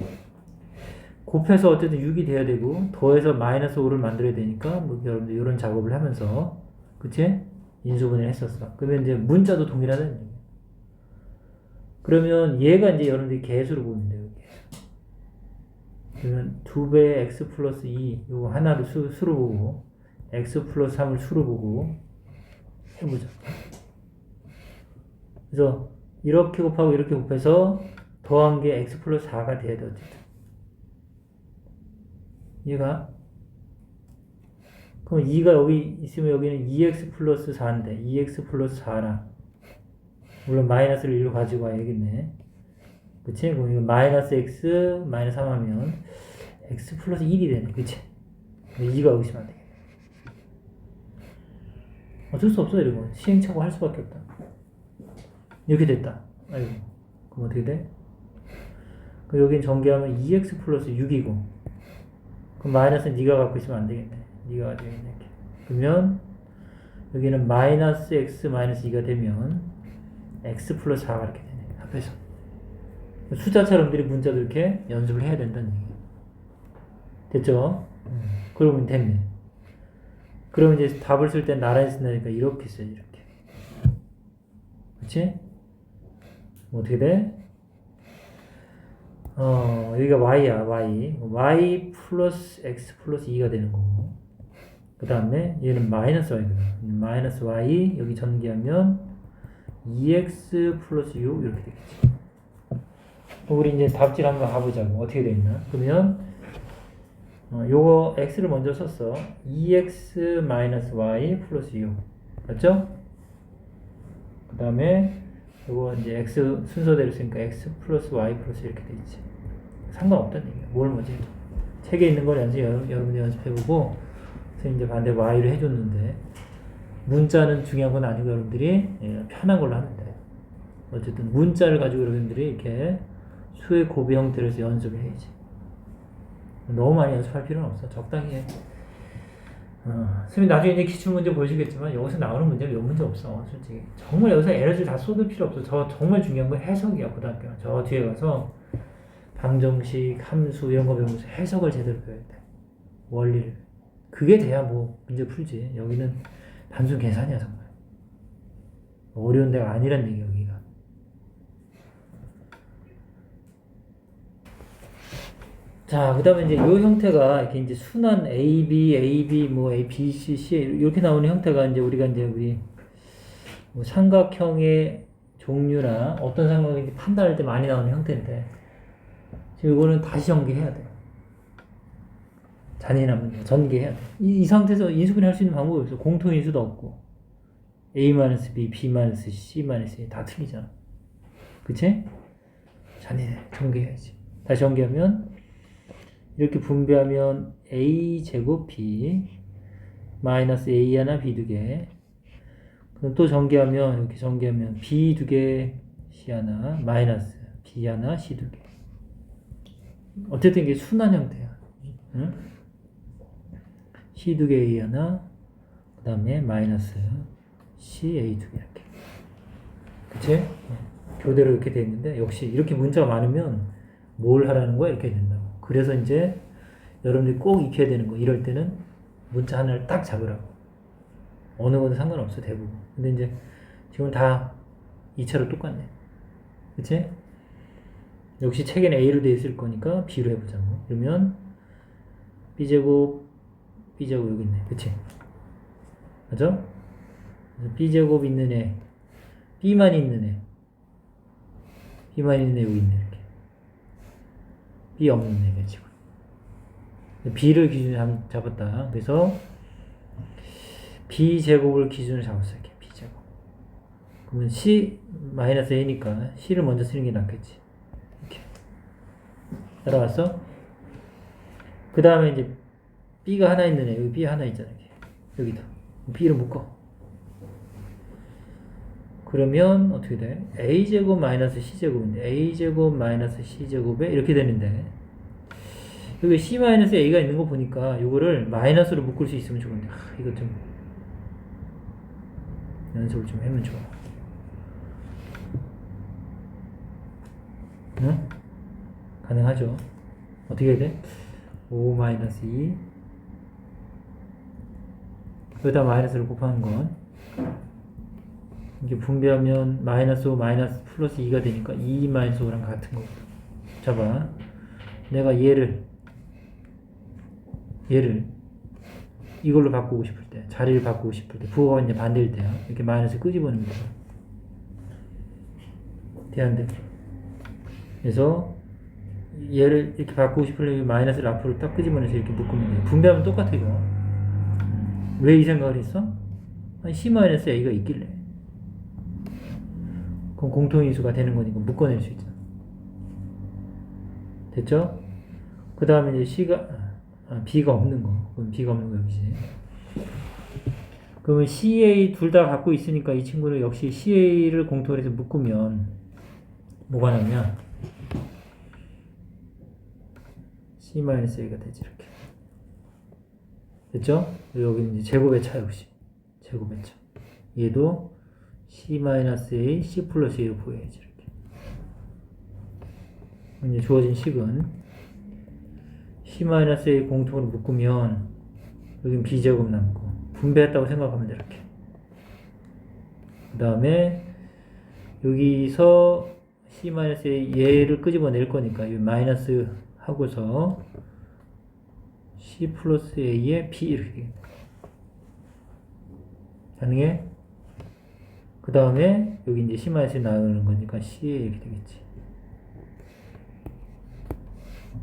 곱해서 어쨌든 6이 돼야 되고 더해서 마이너스 5를 만들어야 되니까 뭐 여러분들 이런 작업을 하면서 그치? 인수분해를 했었어. 그러면 이제 문자도 동일하다는 얘기야. 그러면 얘가 이제 여러분들이 개수로 보면 돼요. 그러면 2배의 x 플러스 2 이거 하나를 수로 보고 x 플러스 3을 수로 보고 해보자. 그래서 이렇게 곱하고 이렇게 곱해서 더한 게 x 플러스 4가 돼야 돼 어쨌든. 얘가 그럼 2가 여기 있으면 여기는 2x 플러스 4인데 2x 플러스 4랑 물론 마이너스를 1로 가지고 와야겠네. 그치? 그럼 이거 마이너스 x 마이너스 3 하면 x 플러스 1이 되네. 그치? 2가 여기 있으면 안 되겠네. 어쩔 수 없어. 이러고 시행착오 할 수밖에 없다. 이렇게 됐다. 아이고. 그럼 어떻게 돼? 그럼 여긴 전개하면 2x 플러스 6이고 그럼 마이너스는 네가 갖고 있으면 안 되겠네. 네가 가지고 있네. 이렇게. 그러면 여기는 마이너스 x 마이너스 2가 되면 x 플러스 4가 이렇게 되네. 합해서. 숫자처럼 들이 문자도 이렇게 연습을 해야 된다는 얘기예요. 됐죠? 그러면 됐네. 그러면 이제 답을 쓸 때 나란히 쓴다니까 이렇게 써요. 이렇게. 그치? 어떻게 돼? 여기가 y야. y 플러스 x 플러스 2가 되는 거고 그 다음에 얘는 마이너스 y거든. 마이너스 y 여기 전개하면 2x 플러스 6 이렇게 되겠지. 우리 이제 답질 한번 가보자고. 어떻게 돼 있나? 그러면 요거 x를 먼저 썼어. 2x 마이너스 y 플러스 6 맞죠? 그 다음에 요거 이제 x 순서대로 쓰니까 x 플러스 y 플러스 이렇게 돼 있지. 상관없다는 얘기야. 뭘 먼저 해도. 책에 있는 걸 여러분들 연습해보고 선생님 이제 반대 y를 해줬는데 문자는 중요한 건 아니고 여러분들이 편한 걸로 하면 돼. 어쨌든 문자를 가지고 여러분들이 이렇게 수의 고비 형태로 해서 연습을 해야지. 너무 많이 연습할 필요는 없어. 적당히 해. 선생님 나중에 이제 기출문제 보시겠지만 여기서 나오는 문제는 몇 문제 없어. 솔직히 정말 여기서 에너지 다 쏟을 필요 없어. 저 정말 중요한 건 해석이야. 고등학교 저 뒤에 가서 방정식, 함수 이런 거 배우면서 해석을 제대로 배워야 돼. 원리를. 그게 돼야 뭐 문제 풀지. 여기는 단순 계산이야 정말. 어려운 데가 아니란 얘기 여기가. 자, 그 다음에 이제 이 형태가 이렇게 이제 순환 A, B, 뭐 A, B, C 이렇게 나오는 형태가 이제 우리가 이제 우리 뭐 삼각형의 종류나 어떤 삼각형인지 판단할 때 많이 나오는 형태인데 지금 이거는 다시 전개해야 돼. 잔인한 문제 전개해야 돼. 이 상태에서 인수분해 할 수 있는 방법이 없어. 공통인수도 없고 A-B, B-C, C-A 다 틀리잖아. 그치? 잔인해. 전개해야지. 다시 전개하면 이렇게 분배하면 A제곱 B 마이너스 A 하나 B 두 개. 그럼 또 전개하면 이렇게 전개하면 B 두 개 C 하나 마이너스 B 하나 C 두 개. 어쨌든 이게 순환 형태야. 응? C 두 개 A 하나 그 다음에 마이너스 C A 두 개 이렇게. 그치? 교대로 이렇게 돼 있는데 역시 이렇게 문자가 많으면 뭘 하라는 거야? 이렇게 된다고. 그래서 이제 여러분들이 꼭 익혀야 되는 거. 이럴 때는 문자 하나를 딱 잡으라고. 어느 거든 상관없어 대부분. 근데 이제 지금 다 2차로 똑같네. 그치? 역시 책에는 A로 되어 있을 거니까 B로 해보자고. 그러면 B제곱 여기 있네. 그치? 맞아? B제곱 있는 애 B만 있는 애 여기 있네. 이렇게 B 없는 애가 지금 B를 기준으로 잡았다. 그래서 B제곱을 기준으로 잡았어. 이렇게 B제곱. 그러면 C-A니까 C를 먼저 쓰는 게 낫겠지. 이렇게. 따라왔어? 그 다음에 이제 B가 하나 있는 애. 여기 B 하나 있잖아. 여기다. B를 묶어. 그러면 어떻게 돼? A제곱 마이너스 C제곱인데 A제곱 마이너스 C제곱에 이렇게 되는데 여기 C-A가 있는 거 보니까 이거를 마이너스로 묶을 수 있으면 좋은데 이거 좀 연습을 좀 하면 좋아. 응? 가능하죠? 어떻게 해야 돼? 5-2 여기다 마이너스를 곱하는 건 이게 분배하면 마이너스 5 마이너스 플러스 2가 되니까 2 마이너스 5랑 같은 거거든. 잡아. 내가 얘를 이걸로 바꾸고 싶을 때, 자리를 바꾸고 싶을 때, 부호가 이제 반대일 때야. 이렇게 마이너스 끄집어내는 거야. 돼, 안 돼? 그래서 얘를 이렇게 바꾸고 싶으려면 마이너스를 앞으로 딱 끄집어내서 이렇게 묶으면 돼. 분배하면 똑같아, 이거. 왜 이 생각을 했어? 아니, C-A가 있길래. 그럼 공통인수가 되는 거니까 묶어낼 수 있잖아. 됐죠? 그 다음에 이제 B가 없는 거. 그럼 B가 없는 거 여기지. 그러면 CA 둘 다 갖고 있으니까 이 친구는 역시 CA를 공통으로 해서 묶으면 뭐가 나면 C-A가 되지, 이렇게. 됐죠? 여기 이제 제곱의 차 역시. 제곱의 차. 얘도 C-A, C 플러스 A로 보여야지, 이렇게. 이제 주어진 식은 C-A 공통으로 묶으면 여긴 B제곱 남고 분배했다고 생각하면 돼, 이렇게. 그 다음에 여기서 C-A 얘를 끄집어낼 거니까 이 마이너스 하고서 C 플러스 A에 B 이렇게 되겠다. 가능해? 그 다음에 여기 이제 C-1 나오는 거니까 C에 이렇게 되겠지.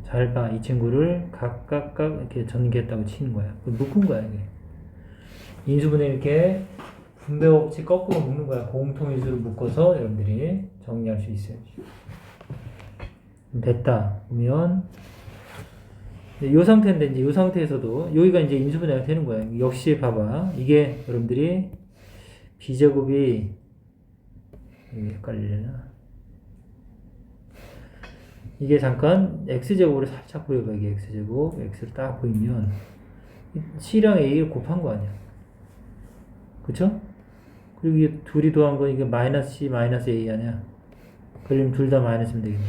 잘 봐. 이 친구를 각각 이렇게 전개했다고 치는 거야. 묶은 거야, 이게. 인수분해 이렇게 분배 없이 거꾸로 묶는 거야. 공통인수를 묶어서 여러분들이 정리할 수 있어야지. 됐다. 그러면 이 상태인데 이제 이 상태에서도 여기가 이제 인수분해가 되는 거야. 역시 봐봐. 이게 여러분들이 b제곱이 헷갈리려나? 이게 잠깐 x제곱으로 살짝 보여봐. 이게 x제곱, x를 딱 보이면 c랑 a를 곱한 거 아니야. 그쵸? 그리고 이게 둘이 더한 건 이게 마이너스 c 마이너스 a 아니야. 그러면 둘 다 마이너스면 되겠네.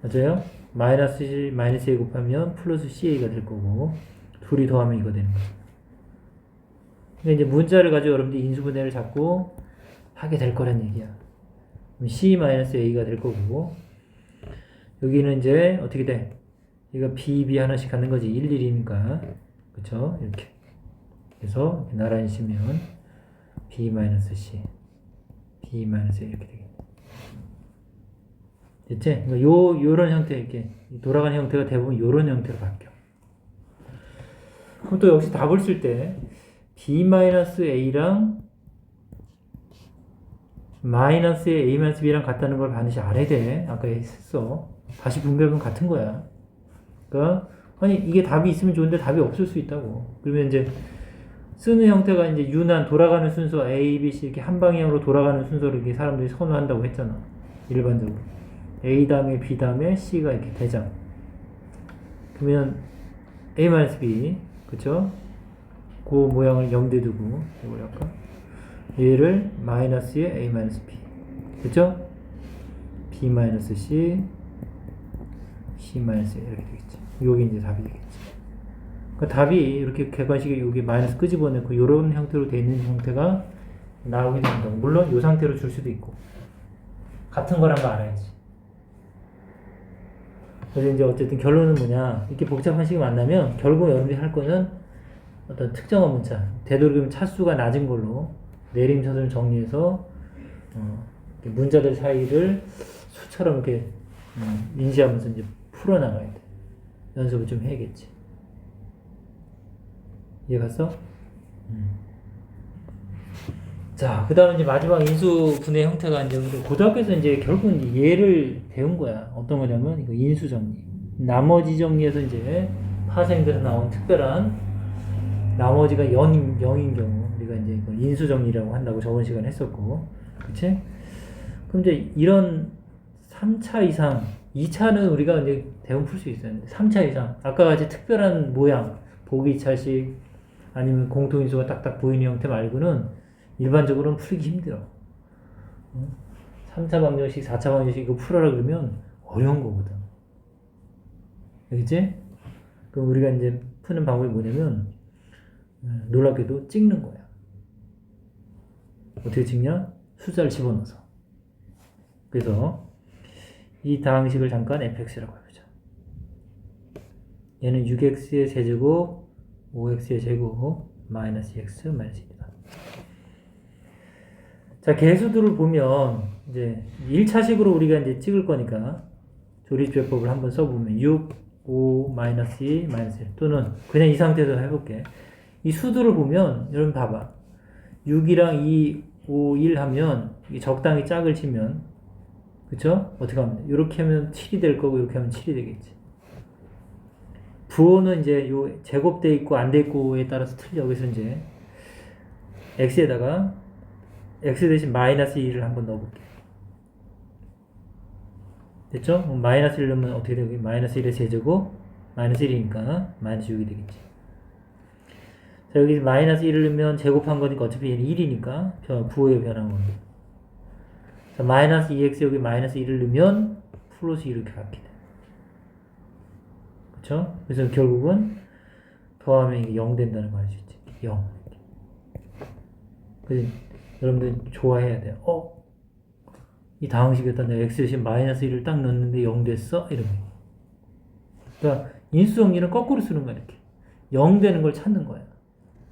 맞아요? 마이너스 c 마이너스 a 곱하면 플러스 ca가 될 거고 둘이 더하면 이거 되는 거야. 근데 이제 문자를 가지고 여러분들이 인수분해를 자꾸 하게 될 거란 얘기야. 그럼 c 마이너스 a가 될 거고 여기는 이제 어떻게 돼? 얘가 b 하나씩 갖는 거지. 1, 1이니까. 그쵸? 이렇게. 그래서 이렇게 나란히 쓰면 b-c, b-a 이렇게 되겠네. 됐지? 그러니까 요런 형태, 이렇게 돌아가는 형태가 대부분 요런 형태로 바뀌어. 그럼 또 역시 답을 쓸 때 b-a랑 마이너스의 a-b랑 같다는 걸 반드시 알아야 돼. 아까 했어. 다시 분배하면 같은 거야. 그러니까 아니 이게 답이 있으면 좋은데 답이 없을 수 있다고. 그러면 이제 쓰는 형태가 이제 유난 돌아가는 순서 A, B, C 이렇게 한 방향으로 돌아가는 순서를 이렇게 사람들이 선호한다고 했잖아. 일반적으로 A 다음에 B 다음에 C가 이렇게 대장. 그러면 A-B 그쵸? 그 모양을 0대 두고 이걸 할까? 얘를 마이너스에 A-B 그쵸? B-C C-A 이렇게 되겠지. 요게 이제 답이 되겠지. 그러니까 답이 이렇게 객관식에 여기 마이너스 끄집어내고 이런 형태로 되어 있는 형태가 나오게 된다. 물론 이 상태로 줄 수도 있고 같은 거란 거 알아야지. 그래서 이제 어쨌든 결론은 뭐냐, 이렇게 복잡한 식이 만나면 결국 여러분들이 할 거는 어떤 특정한 문자, 되도록이면 차수가 낮은 걸로 내림차순을 정리해서 문자들 사이를 수처럼 이렇게 인지하면서 이제 풀어나가야 돼. 연습을 좀 해야겠지. 이해 갔어? 자, 그 다음에 이제 마지막 인수분해 형태가 이제 고등학교에서 이제 결국은 이제 얘를 배운 거야. 어떤 거냐면 이거 인수정리. 나머지 정리에서 이제 파생돼서 나온 특별한 나머지가 0인 경우 우리가 이제 이걸 인수정리라고 한다고 저번 시간에 했었고, 그치? 그럼 이제 이런 3차 이상, 2차는 우리가 이제 대부분 풀 수 있어요. 3차 이상, 아까 같이 특별한 모양, 보기 2차식 아니면 공통인수가 딱딱 보이는 형태 말고는 일반적으로는 풀기 힘들어. 3차 방정식, 4차 방정식 이거 풀어라 그러면 어려운 거거든. 알겠지? 그럼 우리가 이제 푸는 방법이 뭐냐면 놀랍게도 찍는 거야. 어떻게 찍냐? 숫자를 집어넣어서. 그래서 이 다항식을 잠깐 fx라고 해보자. 얘는 6x의 세제곱 5x의 제곱 마이너스 x 마이너스 1이다. 자, 개수들을 보면 이제 1차식으로 우리가 이제 찍을 거니까 조립제법을 한번 써보면 6, 5, 마이너스 2, 마이너스 1 또는 그냥 이 상태에서 해볼게. 이 수들을 보면 여러분 봐봐. 6이랑 2, 5, 1 하면 적당히 짝을 치면 그쵸? 어떻게 하면 돼? 이렇게 하면 7이 될 거고 이렇게 하면 7이 되겠지. 부호는 이제 요 제곱돼 있고 안 돼 있고에 따라서 틀려. 여기서 이제 x에다가 x 대신 마이너스 2를 한번 넣어볼게. 됐죠? 마이너스 1 넣으면 어떻게 되겠지? 마이너스 1의 세제곱 마이너스 1이니까 마이너스 6이 되겠지. 자, 여기 마이너스 1을 넣으면 제곱한 거니까 어차피 얘는 1이니까 부호의 변한 겁니다. 자, 마이너스 2x 여기 마이너스 1을 넣으면 플러스 2 이렇게 바뀌네. 그쵸? 그래서 결국은 더하면 이게 0 된다는 걸 알 수 있지. 0. 그래서 여러분들 좋아해야 돼요. 이 다항식에다 내가 x 대신 마이너스 1을 딱 넣었는데 0 됐어? 이러면. 그러니까 인수정리는 거꾸로 쓰는 거야. 이렇게 0 되는 걸 찾는 거야.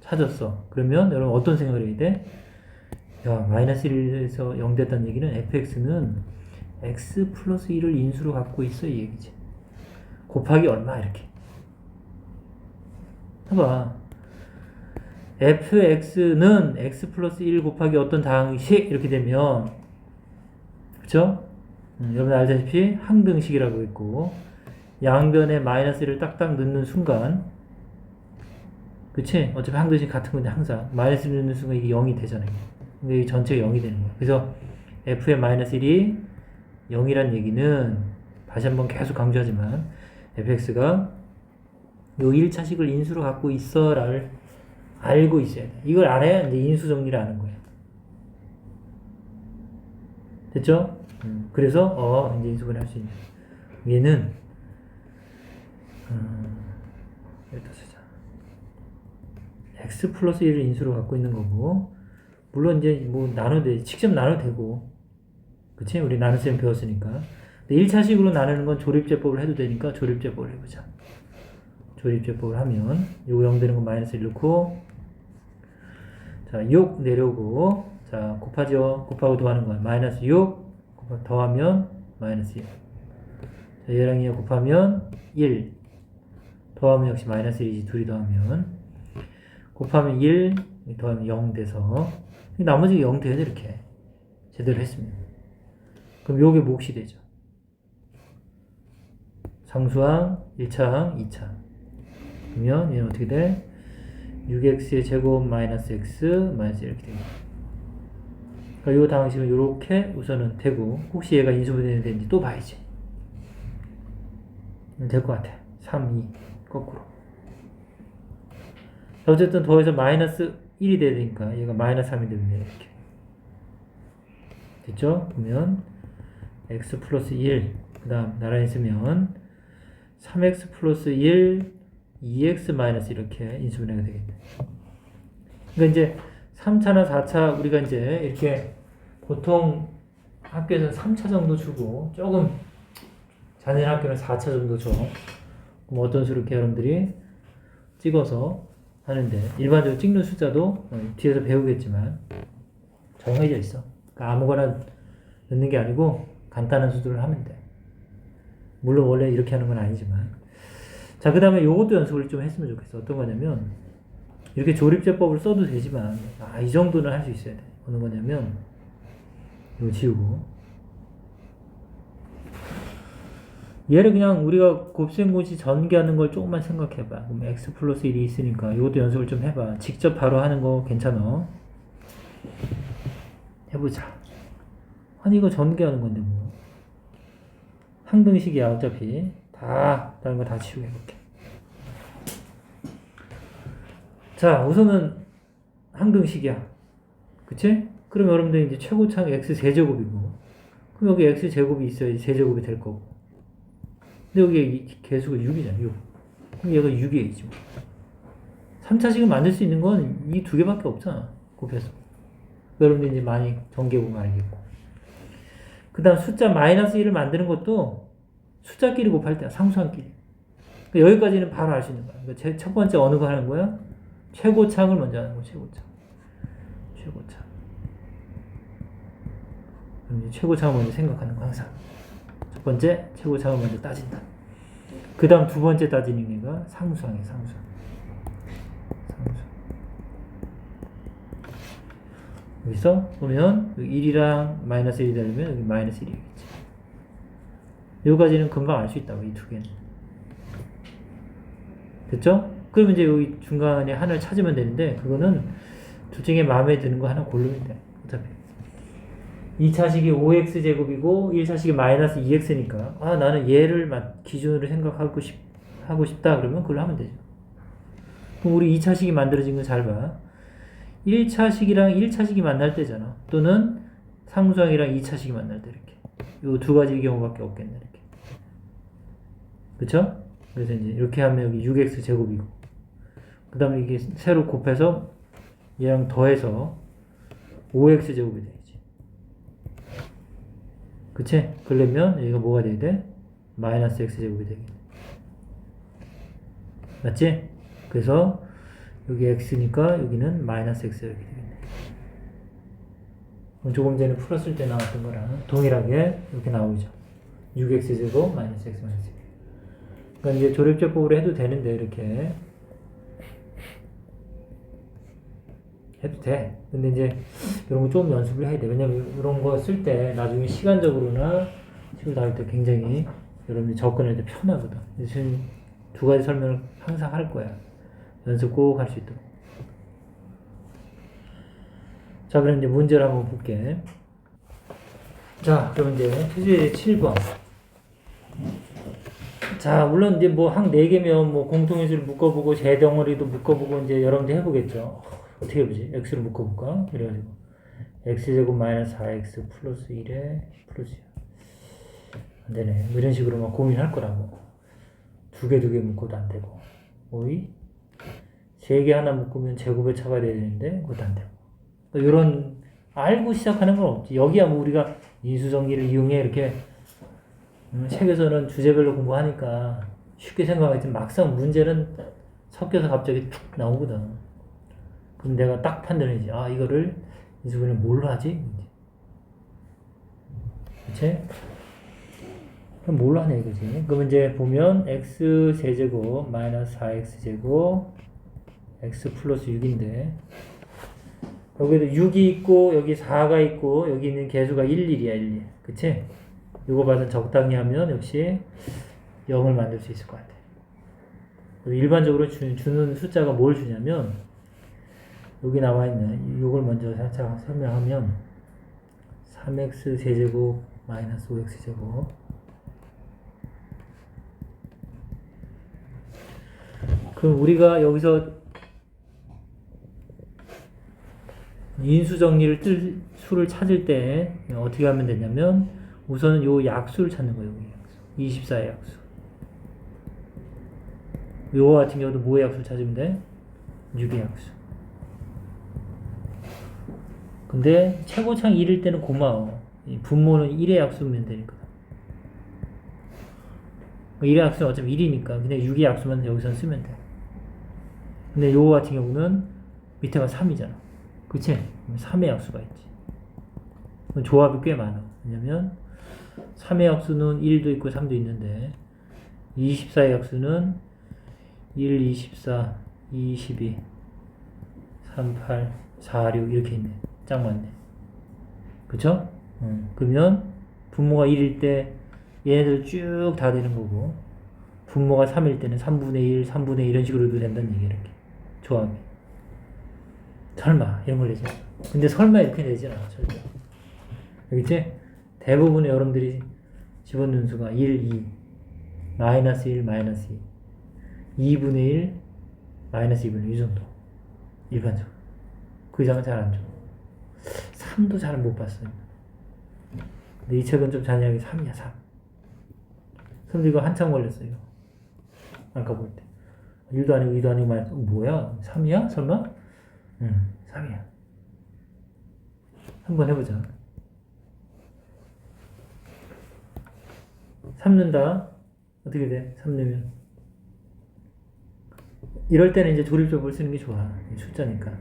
찾았어. 그러면 여러분 어떤 생각을 해야 돼? 야, 마이너스 1에서 0 됐다는 얘기는 fx는 x 플러스 1을 인수로 갖고 있어 이 얘기지. 곱하기 얼마 이렇게. 해봐. fx는 x 플러스 1 곱하기 어떤 다항식 이렇게 되면 그쵸? 여러분 알다시피 항등식이라고 있고 양변에 마이너스 1을 딱딱 넣는 순간 그치? 어차피 항등식 같은 건데 항상 마이너스 1을 넣는 순간 이게 0이 되잖아요. 근데 이 전체가 0이 되는 거야. 그래서 f의 마이너스 1이 0이란 얘기는 다시 한번 계속 강조하지만 fx가 요 1차식을 인수로 갖고 있어를 알고 있어야 돼. 이걸 알아야 이제 인수 정리를 아는 거야. 됐죠? 그래서 이제 인수분해 할 수 있는 얘는 여기다 쓰자. x 플러스 1을 인수로 갖고 있는 거고 물론 이제 뭐 나눠도 직접 나눠도 되고 그치? 우리 나눗셈 배웠으니까. 근데 1차식으로 나누는 건 조립제법을 해도 되니까 조립제법을 해보자. 조립제법을 하면 요거 0 되는 건 마이너스 1 넣고 자 6 내려오고 자 곱하죠. 곱하고 더하는 건 마이너스 6 더하면 마이너스 1 자 얘랑 얘 곱하면 1 더하면 역시 마이너스 1이지. 둘이 더하면 곱하면 1 더하면 0 돼서 나머지 0 돼야 돼. 이렇게 제대로 했습니다. 그럼 요게 몫이 되죠. 상수항 1차항 2차 그러면 얘는 어떻게 돼? 6x의 제곱 마이너스 x 마이너스 이렇게 됩니다. 그러니까 요 다항식은 요렇게 우선은 되고 혹시 얘가 인수분해는 되는지 또 봐야지. 될 것 같아. 3, 2 거꾸로. 자, 어쨌든 더해서 마이너스 1이 돼야 되니까 얘가 마이너스 3이 됩니다. 이렇게 됐죠? 그러면 x 플러스 1 그 다음 나란히 쓰면 3x 플러스 1 2x 마이너스 이렇게 인수분해가 되겠네. 그러니까 이제 3차나 4차 우리가 이제 이렇게 보통 학교에서 3차 정도 주고 조금 자네 학교는 4차 정도 줘. 그럼 어떤 수를 이렇게 여러분들이 찍어서 하는데 일반적으로 찍는 숫자도 뒤에서 배우겠지만 정해져 있어. 그러니까 아무거나 넣는 게 아니고 간단한 수들을 하면 돼. 물론 원래 이렇게 하는 건 아니지만 자, 그 다음에 요것도 연습을 좀 했으면 좋겠어. 어떤 거냐면 이렇게 조립제법을 써도 되지만 이 정도는 할 수 있어야 돼. 어느 거냐면 이거 지우고 얘를 그냥 우리가 곱셈고시 전개하는 걸 조금만 생각해봐. 그럼 x 플러스 1이 있으니까 이것도 연습을 좀 해봐. 직접 바로 하는 거 괜찮아. 해보자. 아니 이거 전개하는 건데 뭐 항등식이야 어차피. 다른 거 다 치우게 해볼게. 자, 우선은 항등식이야. 그치? 그럼 여러분들 이제 최고차가 x 세제곱이고, 그럼 여기 x 제곱이 있어야지 세제곱이 될 거고. 근데 여기 개수가 6이잖아, 6. 그럼 얘가 6이지. 3차식을 만들 수 있는 건 이 두 개밖에 없잖아, 곱해서. 여러분들 이제 많이 전개해보면 알겠고. 그 다음 숫자 마이너스 1을 만드는 것도 숫자끼리 곱할 때야, 상수항끼리. 그러니까 여기까지는 바로 알 수 있는 거야. 그러니까 첫 번째 어느 거 하는 거야? 최고차항을 먼저 하는 거야, 최고차항. 그럼 최고차항을 먼저 생각하는 거, 항상. 첫 번째, 최고차항을 먼저 따진다. 그 다음 두 번째 따지는 게가 상수항이야, 상수항. 여기서 보면, 1이랑 마이너스 1이 되려면 여기 마이너스 1이겠지. 여기까지는 금방 알 수 있다고, 이 두 개는. 됐죠? 그러면 이제 여기 중간에 하나를 찾으면 되는데, 그거는 둘 중에 마음에 드는 거 하나 고르면 돼. 어차피. 2차식이 5x제곱이고, 1차식이 마이너스 2x니까, 나는 얘를 기준으로 생각하고 싶다. 그러면 그걸 하면 되죠. 그럼 우리 2차식이 만들어진 거 잘 봐. 1차식이랑 1차식이 만날 때잖아. 또는 상수항이랑 2차식이 만날 때 이렇게. 요 두 가지 경우밖에 없겠네, 이렇게. 그쵸? 그래서 이제 이렇게 하면 여기 6x 제곱이고, 그 다음에 이게 새로 곱해서 얘랑 더해서 5x 제곱이 되지. 그치? 그러면 여기가 뭐가 돼야 돼? 마이너스 x 제곱이 되겠네. 맞지? 그래서 여기 x니까 여기는 마이너스 x 이렇게 되겠네. 조금 전에 풀었을 때 나왔던 거랑 동일하게 이렇게 나오죠. 6x제곱 마이너스 x 마이너스 1. 그러니까 이제 조립제법으로 해도 되는데 이렇게 해도 돼. 근데 이제 이런 거 좀 연습을 해야 돼. 왜냐면 이런 거 쓸 때 나중에 시간적으로나 식을 다룰 때 굉장히 여러분이 접근할 때 편하거든. 지금 두 가지 설명을 항상 할 거야. 연습 꼭 할 수 있도록. 자, 그럼 이제 문제를 한번 볼게. 자, 그럼 이제 주제 7번. 자, 물론 이제 뭐 한 4개면 뭐 공통인수를 묶어보고 제덩어리도 묶어보고 이제 여러분들 해보겠죠. 어떻게 해보지? x를 묶어볼까? 그래가지고 x제곱 마이너스 4x 플러스 1에 플러스 1. 안 되네. 뭐 이런 식으로 막 고민할 거라고. 두 개 묶어도 안 되고. 오이? 3개 하나 묶으면 제곱의 차가 돼야 되는데 그것도 안 되고. 이런 알고 시작하는 건 없지. 여기야 뭐 우리가 인수정리를 이용해 이렇게 책에서는 주제별로 공부하니까 쉽게 생각하지만 막상 문제는 섞여서 갑자기 툭 나오거든. 그럼 내가 딱 판단해야지. 아, 이거를 인수분해 뭘로 하지? 그치? 그럼 뭘로 하냐 이거지. 그럼 이제 보면 x 세제곱 마이너스 4x제곱 x 플러스 6인데 여기도 6이 있고 여기 4가 있고 여기 있는 개수가 1, 1이야 1, 1. 그치? 이거 봐서 적당히 하면 역시 0을 만들 수 있을 것 같아. 일반적으로 주는 숫자가 뭘 주냐면 여기 나와 있는 이걸 먼저 살짝 설명하면 3x 세제곱 마이너스 5x제곱 그럼 우리가 여기서 인수 정리를 뜰 수를 찾을 때 어떻게 하면 되냐면 우선은 요 약수를 찾는 거예요. 24의 약수. 요거 같은 경우도 뭐의 약수를 찾으면 돼? 6의 약수. 근데 최고창 1일 때는 고마워. 분모는 1의 약수면 되니까. 1의 약수는 어차피 1이니까 그냥 6의 약수만 여기서 쓰면 돼. 근데 요거 같은 경우는 밑에가 3이잖아. 그치? 3의 약수가 있지. 조합이 꽤 많아. 왜냐면 3의 약수는 1도 있고 3도 있는데 24의 약수는 1, 24, 22, 38, 46 이렇게 있네. 짱 많네. 그쵸? 그러면 분모가 1일 때 얘네들 쭉 다 되는 거고 분모가 3일 때는 3분의 1, 3분의 1 이런 식으로 도 된다는 얘기야. 이렇게 조합이. 설마 이런 걸 내지. 근데 설마 이렇게 내지 않아. 절대. 알겠지? 대부분의 여러분들이 집어넣는 수가 1, 2, 마이너스 1, 마이너스 2, 2분의 1, 마이너스 2분의 1 이 정도. 일반적으로. 그 이상은 잘 안 줘. 3도 잘 못 봤어요. 근데 이 책은 좀 잔인하게 3이야, 3. 근데 이거 한참 걸렸어요. 아까 볼 때. 1도 아니고 2도 아니고 마이너스, 뭐야? 3이야? 설마? 3이야. 한번 해보자. 3 넣는다. 어떻게 돼? 3 넣으면. 이럴 때는 이제 조립적으로 쓰는 게 좋아. 숫자니까.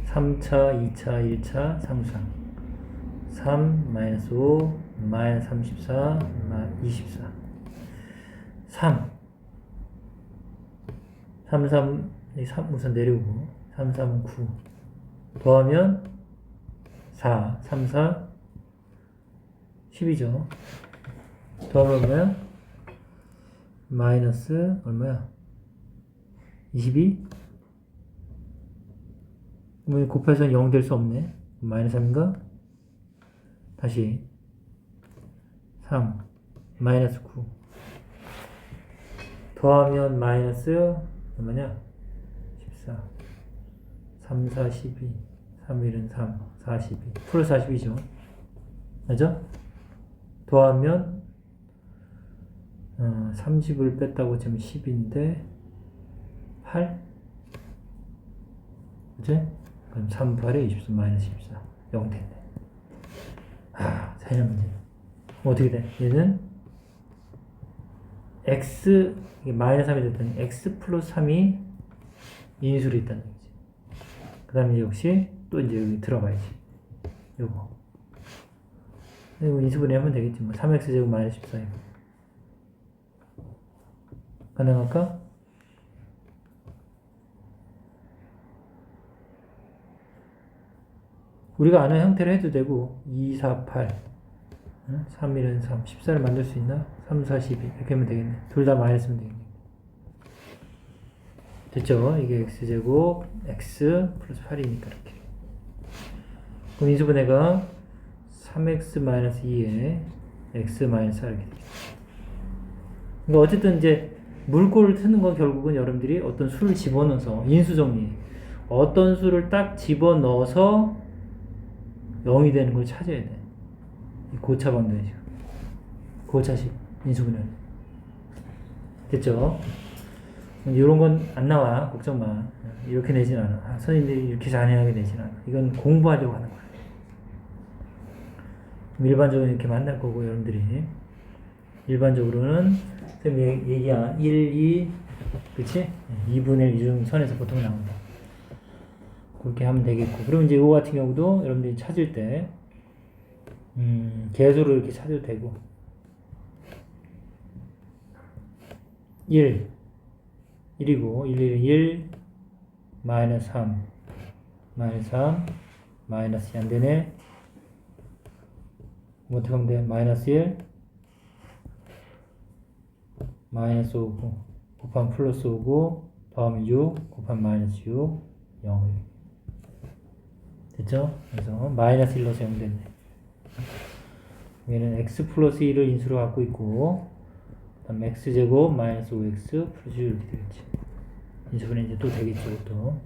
3차, 2차, 1차, 3차. 3, 마이너스 5, 마이너스 34, 24. 3. 3, 3, 3 우선 내려오고. 3, 3, 9. 더하면 4, 3, 4, 10이죠. 더하면 얼마야? 마이너스 얼마야? 22? 그러면 곱해서 0 될 수 없네. 마이너스 3인가? 다시 3 마이너스 9 더하면 마이너스 얼마냐? 14 3, 4, 12 3, 1은 3, 42 플러스 42죠. 맞죠? 더하면 30을 뺐다고 치면 10인데 8? 그치? 그럼 3, 8에 24 마이너스 14 0 됐네. 아, 자연한 문제. 어떻게 돼? 얘는 x 이게 마이너스 3이 됐더니 x 플러스 3이 인수로 있다는 얘기지. 그 다음에 역시 또 이제 여기 들어가야지. 요거. 이거 인수분해 하면 되겠지. 뭐 3x 제곱 마이너스 14. 가능할까? 우리가 아는 형태로 해도 되고 2, 4, 8 3, 1은 3 14를 만들 수 있나? 3, 4, 12 이렇게 하면 되겠네. 둘 다 마이너스면 되겠네. 됐죠? 이게 x제곱 x 플러스 8이니까 이렇게. 그럼 인수분해가 3x 마이너스 2에 x 마이너스 4 이렇게 되겠죠. 그러니까 어쨌든 이제 물꼬를 트는 건 결국은 여러분들이 어떤 수를 집어넣어서 인수정리 어떤 수를 딱 집어넣어서 0이 되는 걸 찾아야 돼. 고차 방정식. 고차식 인수분해. 됐죠? 이런 건 안 나와. 걱정 마. 이렇게 내진 않아. 선생님들이 이렇게 잔인하게 내진 않아. 이건 공부하려고 하는 거야. 일반적으로 이렇게 만날 거고, 여러분들이. 일반적으로는 선생님이 얘기한 1, 2, 그치? 2분의 1 중 선에서 보통 나온다. 그렇게 하면 되겠고. 그럼 이제 이거 같은 경우도 여러분들이 찾을 때, 개수로 이렇게 찾아도 되고. 1이고, 1, 1, 마이너스 3, 마이너스 3, 마이너스 2 안 되네. 어떻게 하면 돼? 마이너스 1, 마이너스 5고, 곱하면 플러스 5고, 더하면 6, 곱하면 마이너스 6, 0. 됐죠? 그래서 마이너스 1 넣어서 0 됐네. 얘는 x 플러스 1을 인수로 갖고 있고, 그 다음 x제곱 마이너스 5x 플러스 1 이렇게 되겠지. 인수분해 이제 또 되겠죠, 또.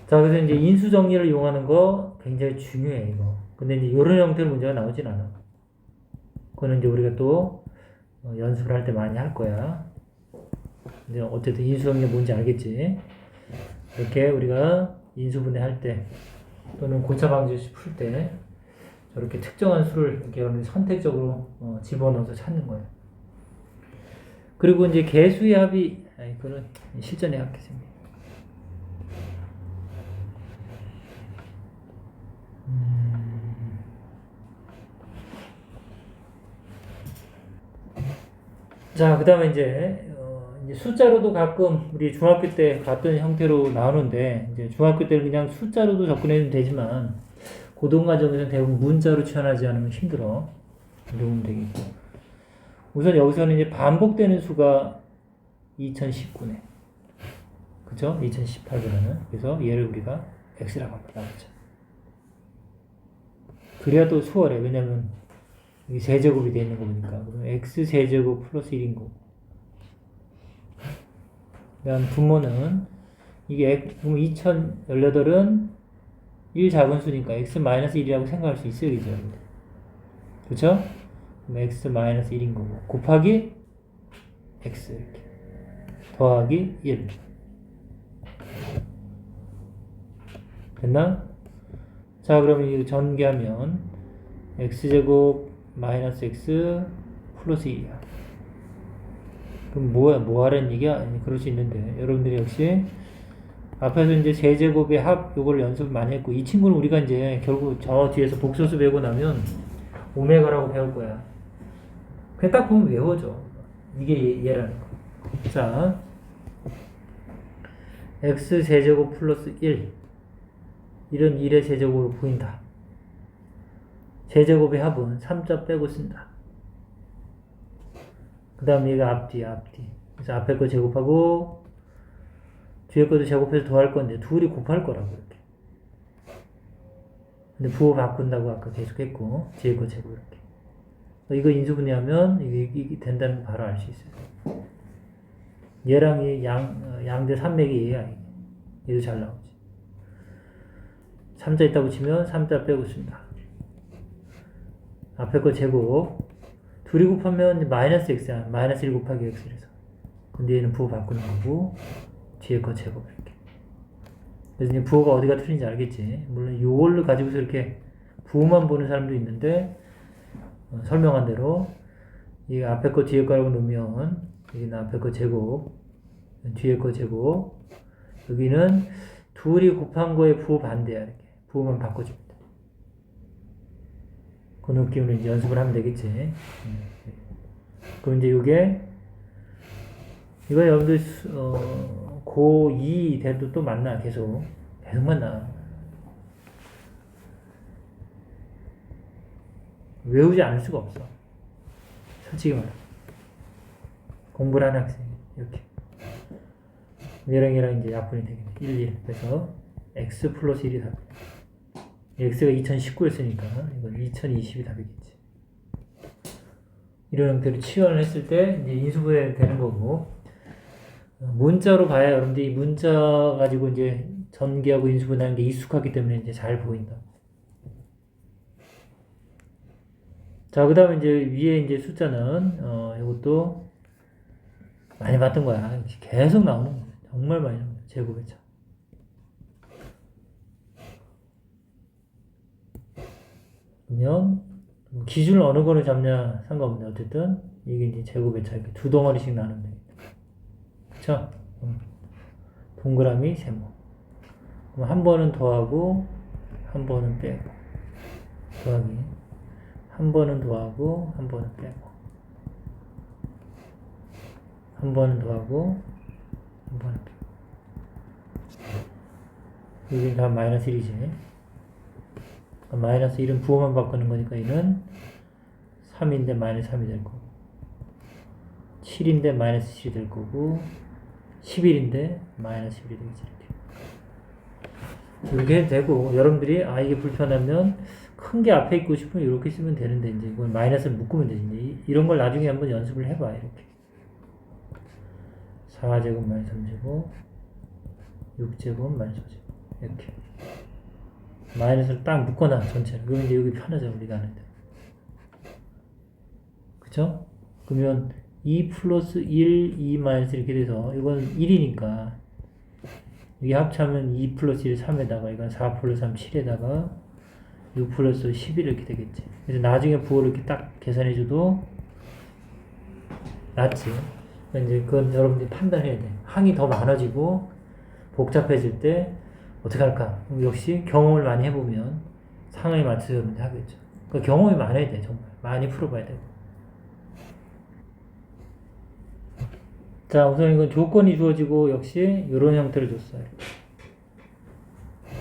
자, 그래서 이제 인수 정리를 이용하는 거 굉장히 중요해, 이거. 근데 이제 이런 형태로 문제가 나오진 않아. 그거는 이제 우리가 또 연습을 할 때 많이 할 거야. 이제 어쨌든 인수 정리 뭔지 알겠지? 이렇게 우리가 인수분해 할 때 또는 고차 방정식 풀 때 저렇게 특정한 수를 이렇게 여러분이 선택적으로 집어넣어서 찾는 거예요. 그리고 이제 개수의 합이, 그건 실전에 학겠습니다. 자, 그 다음에 이제 숫자로도 가끔 우리 중학교 때 봤던 형태로 나오는데, 이제 중학교 때는 그냥 숫자로도 접근해도 되지만, 고등과정에서는 대부분 문자로 취환하지 않으면 힘들어. 이렇게 보면 되겠고. 우선 여기서는 이제 반복되는 수가 2019네. 그쵸? 2018번에는. 그래서 얘를 우리가 x라고 합니다. 그쵸? 그래야 또 수월해. 왜냐면, 이게 세제곱이 되어 있는 거 보니까. 그러면 x 세제곱 플러스 1인 거고. 그 다음 분모는, 이게, 그럼 2018은 1 작은 수니까 x-1이라고 생각할 수 있어요, 그죠? 그쵸? 그럼 x-1인 거고. 곱하기 x, 이렇게. 더하기 1. 됐나? 자, 그러면 이거 전개하면, x제곱 마이너스 x 플러스 2야. 그럼 뭐 하라는 얘기야? 아니, 그럴 수 있는데, 여러분들이 역시, 앞에서 이제 세제곱의 합, 요걸 연습을 많이 했고, 이 친구는 우리가 이제 결국 저 뒤에서 복소수 배우고 나면 오메가라고 배울 거야. 그냥 딱 보면 외워져. 이게 얘라는 거. 자, x 세제곱 플러스 1. 이런 1의 세제곱으로 보인다. 세제곱의 합은 3자 빼고 쓴다. 그 다음 얘가 앞뒤야, 앞뒤. 그래서 앞에 거 제곱하고, 뒤에 것도 제곱해서 더할 건데, 둘이 곱할 거라고, 이렇게. 근데 부호 바꾼다고 아까 계속 했고, 뒤에 거 제곱 이렇게. 이거 인수분해하면 이게 된다는 거 바로 알 수 있어요. 얘랑 얘 양대 산맥이 얘야, 이게. 얘도 잘 나오지. 3자 있다고 치면 3자 빼고 쓴다. 앞에 거 제곱. 둘이 곱하면 마이너스 x야. 마이너스 1 곱하기 x라서. 근데 얘는 부호 바꾸는 거고, 뒤에 거 제곱 이렇게. 그래서 이제 부호가 어디가 틀린지 알겠지. 물론 이걸로 가지고서 이렇게 부호만 보는 사람도 있는데 설명한 대로 이 앞에 거 뒤에 거라고 놓으면 여기는 앞에 거 제곱, 뒤에 거 제곱, 여기는 둘이 곱한 거의 부호 반대야. 이렇게 부호만 바꿔줍니다. 그 느낌으로 이제 연습을 하면 되겠지. 그럼 이제 이거 여러분들 고2 돼도 또 만나. 계속 만나. 외우지 않을 수가 없어. 솔직히 말해. 공부를 하는 학생이 이렇게 얘랑 이제 약분이 되겠네. 1, 1. 그래서 x 플러스 1이 답. x가 2019였으니까 이건 2020이 답이겠지. 이런 형태로 치환을 했을 때 이제 인수분해 되는 거고, 문자로 봐야 여러분들 이 문자 가지고 이제 전개하고 인수분해하는 게 익숙하기 때문에 이제 잘 보인다. 자, 그 다음에 이제 위에 이제 숫자는 이것도 많이 봤던 거야. 계속 나오는 거야. 정말 많이 나옵니다. 제곱의 차. 그러면 기준을 어느 거를 잡냐 상관없는데 어쨌든 이게 이제 제곱의 차 이렇게 두 덩어리씩 나누면 되겠다. 그쵸? 동그라미 세모. 그럼 한 번은 더하고 한 번은 빼고 더하기. 한 번은 더하고 한 번은 빼고 한 번은 더하고 한 번은 빼고. 여기 다 마이너스 1이지. 마이너스 1은 부호만 바꾸는 거니까 얘는 3인데 마이너스 3이 될 거고, 7인데 마이너스 7이 될 거고, 11인데 마이너스 11이 되겠지. 이렇게 해도 되고, 여러분들이 이게 불편하면 큰 게 앞에 있고 싶으면 이렇게 쓰면 되는데 이제 이건 마이너스를 묶으면 되지. 이런 걸 나중에 한번 연습을 해봐. 이렇게 4제곱 마이너스 3제곱 6제곱 마이너스 5제곱 이렇게 마이너스를 딱 묶어놔 전체를. 그러면 이제 여기 편하죠 우리가 하는데. 그쵸? 그러면 2 플러스 1, 2 마이너스 이렇게 돼서 이건 1이니까 여기 합치하면 2 플러스 1, 3에다가 이건 4 플러스 3, 7에다가 6 플러스 11 이렇게 되겠지. 그래서 나중에 부호를 이렇게 딱 계산해줘도 낫지. 이제 그건 여러분들이 판단해야 돼. 항이 더 많아지고 복잡해질 때 어떻게 할까? 역시 경험을 많이 해보면 상황에 맞춰서 여러분들 하겠죠. 그 경험이 많아야 돼. 정말 많이 풀어봐야 되고. 자, 우선 이건 조건이 주어지고 역시 이런 형태를 줬어요.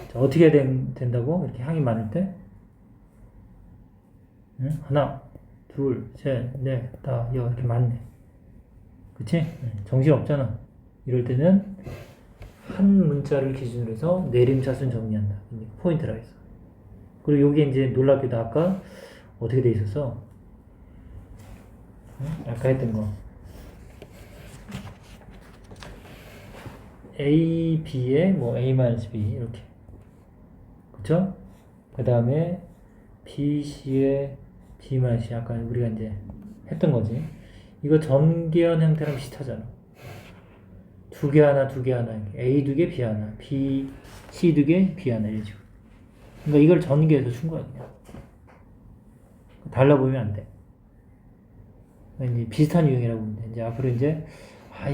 자, 어떻게 된다고? 이렇게 항이 많을 때? 응? 하나, 둘, 셋, 넷, 다 이렇게 많네. 그치? 정신 없잖아. 이럴 때는 한 문자를 기준으로 해서 내림차순 정리한다. 포인트라 했어. 그리고 여기 이제 놀랍게도 아까 어떻게 돼 있었어? 아까 했던 거. A, B에 뭐 A-B 이렇게. 그쵸? 그 다음에 B, C에 B-C 아까 우리가 이제 했던 거지. 이거 전개한 형태랑 비슷하잖아. 두 개 하나, 두 개 하나. A 두 개, B 하나. B, C 두 개, B 하나. 이런 식으로. 그러니까 이걸 전개해서 준 거야, 그냥. 달라 보이면 안 돼. 이제 비슷한 유형이라고 보면 돼. 이제 앞으로 이제,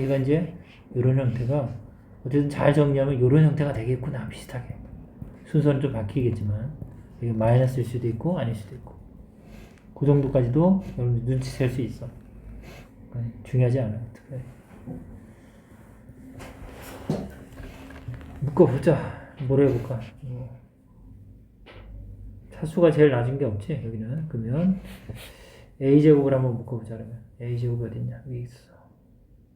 이거 이제, 이런 형태가, 어쨌든 잘 정리하면 이런 형태가 되겠구나. 비슷하게. 순서는 좀 바뀌겠지만, 이게 마이너스일 수도 있고, 아닐 수도 있고. 그 정도까지도 여러분들 눈치챌 수 있어. 중요하지 않아. 특별히. 묶어보자. 뭘 해볼까? 차수가 제일 낮은 게 없지, 여기는. 그러면 a제곱을 한번 묶어보자. 그러면 a제곱이 어딨냐? 여기 있어.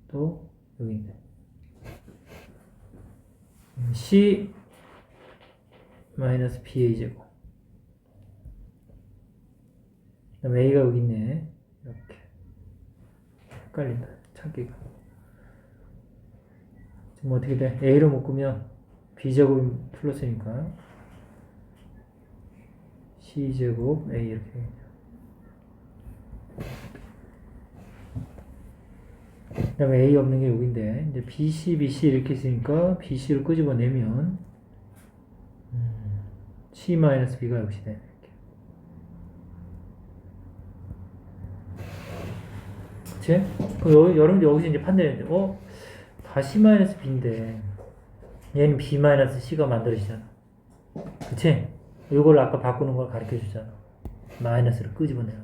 또 여기 있네. c 마이너스 ba제곱. 그 다음에 a가 여기 있네. 이렇게. 헷갈린다. 찾기가. 지금 어떻게 돼? a로 묶으면 b제곱이 플러스니까 c제곱 a 이렇게 되겠죠. 그 다음에 a 없는 게 여기인데 이제 bc, bc 이렇게 있으니까 bc를 끄집어내면 c-b가 역시 되네. 그치? 그럼 여러분들 여기서 이제 판단해야 돼. 다 C-B인데 얘는 B-C가 만들어지잖아. 그치? 이걸 아까 바꾸는 걸 가르쳐 주잖아. 마이너스를 끄집어내라.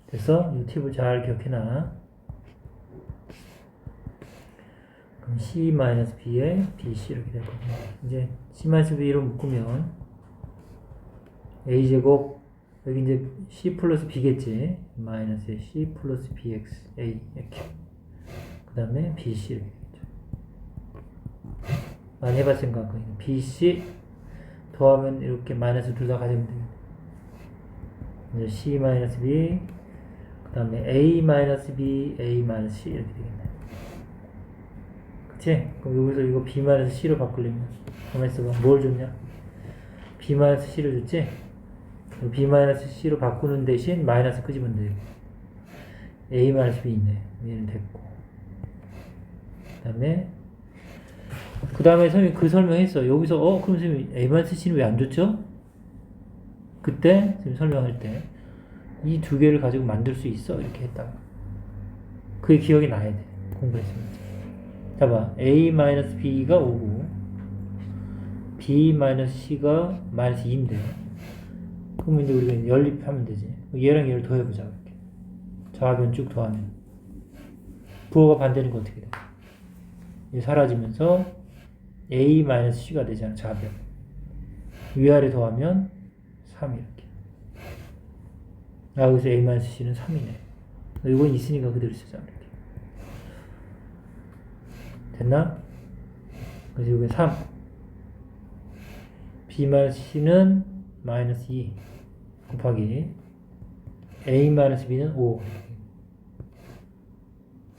됐어? 이 팁을 잘 기억해놔. 그럼 C-B에 BC 이렇게 될 거고. 이제 C-B로 묶으면 A제곱, 여기 이제 C 플러스 B겠지. 마이너스 C 플러스 BX, A, 이렇게. 그 다음에 BC 이렇게 되겠죠. 많이 해봤으니까, BC 더하면 이렇게 마이너스 둘 다 가지면 되겠네. 이제 C 마이너스 B, 그 다음에 A 마이너스 B, A 마이너스 C 이렇게 되겠네. 그치? 그럼 여기서 이거 B 마이너스 C로 바꾸려면, 가만히 있어봐. 뭘 줬냐? B 마이너스 C를 줬지? B 마이너스 C로 바꾸는 대신 마이너스 끄집으면 돼. A 마이너스 B 있네. 얘는 됐고. 그 다음에 선생님이 그 설명했어. 여기서, 그럼 선생님 A 마이너스 C는 왜 안 줬죠? 그때, 선생님 설명할 때, 이 두 개를 가지고 만들 수 있어. 이렇게 했다가. 그게 기억이 나야 돼. 공부했으면. 자, 봐. A-B가 5고, B-C가 마이너스 2인데, 그러면 이제 우리가 연립하면 되지. 얘랑 얘를 더해보자. 이렇게. 좌변 쭉 더하면. 부호가 반대는 거 어떻게 돼? 이게 사라지면서 A-C가 되잖아. 좌변. 위아래 더하면 3 이렇게. 여기서 A-C는 3이네. 이건 있으니까 그대로 쓰자. 이렇게. 됐나? 그래서 여기 3. B-C는 마이너스 2 곱하기 A-B는 5.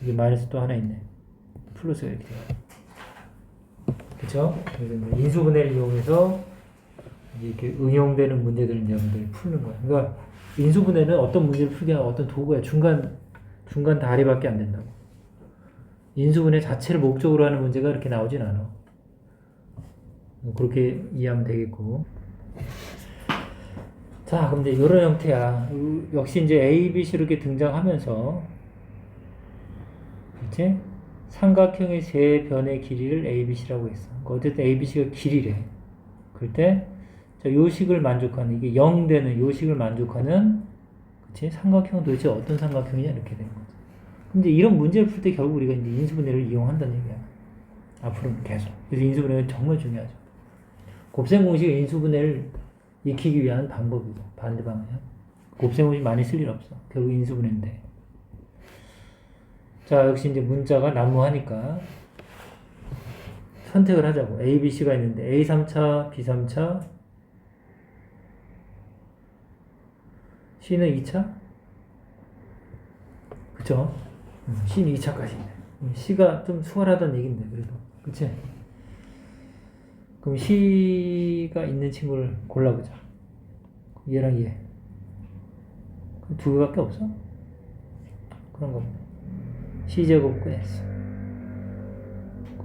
이게 마이너스 또 하나 있네. 플러스가 이렇게 돼요. 그쵸? 그래서 인수분해를 이용해서 이렇게 응용되는 문제들을 여러분들이 푸는 거야. 그러니까 인수분해는 어떤 문제를 풀게 하는 어떤 도구야. 중간 다리밖에 안 된다고. 인수분해 자체를 목적으로 하는 문제가 이렇게 나오진 않아. 그렇게 이해하면 되겠고. 자, 그럼 이제 이런 형태야. 역시 이제 A, B, C 이렇게 등장하면서, 그치? 삼각형의 세 변의 길이를 A, B, C라고 했어. 어쨌든 A, B, C가 길이래. 그럴 때, 요 식을 만족하는, 이게 0 되는 요 식을 만족하는, 그치? 삼각형은 도대체 어떤 삼각형이냐? 이렇게 되는 거지. 근데 이런 문제를 풀 때 결국 우리가 이제 인수분해를 이용한다는 얘기야. 앞으로는 계속. 그래서 인수분해가 정말 중요하죠. 곱셈 공식의 인수분해를 익히기 위한 방법이고, 반대 방향. 곱셈 공식 많이 쓸 일 없어. 결국 인수분해인데. 자, 역시 이제 문자가 난무하니까 선택을 하자고. A, B, C가 있는데 A 3차, B 3차, C는 2차? 그쵸? C는 2차까지 있네. C가 좀 수월하다는 얘기인데, 그래도. 그치? 그럼 C가 있는 친구를 골라보자. 얘랑 얘. 두 개밖에 없어? 그런 거. C제곱 꺼냈어.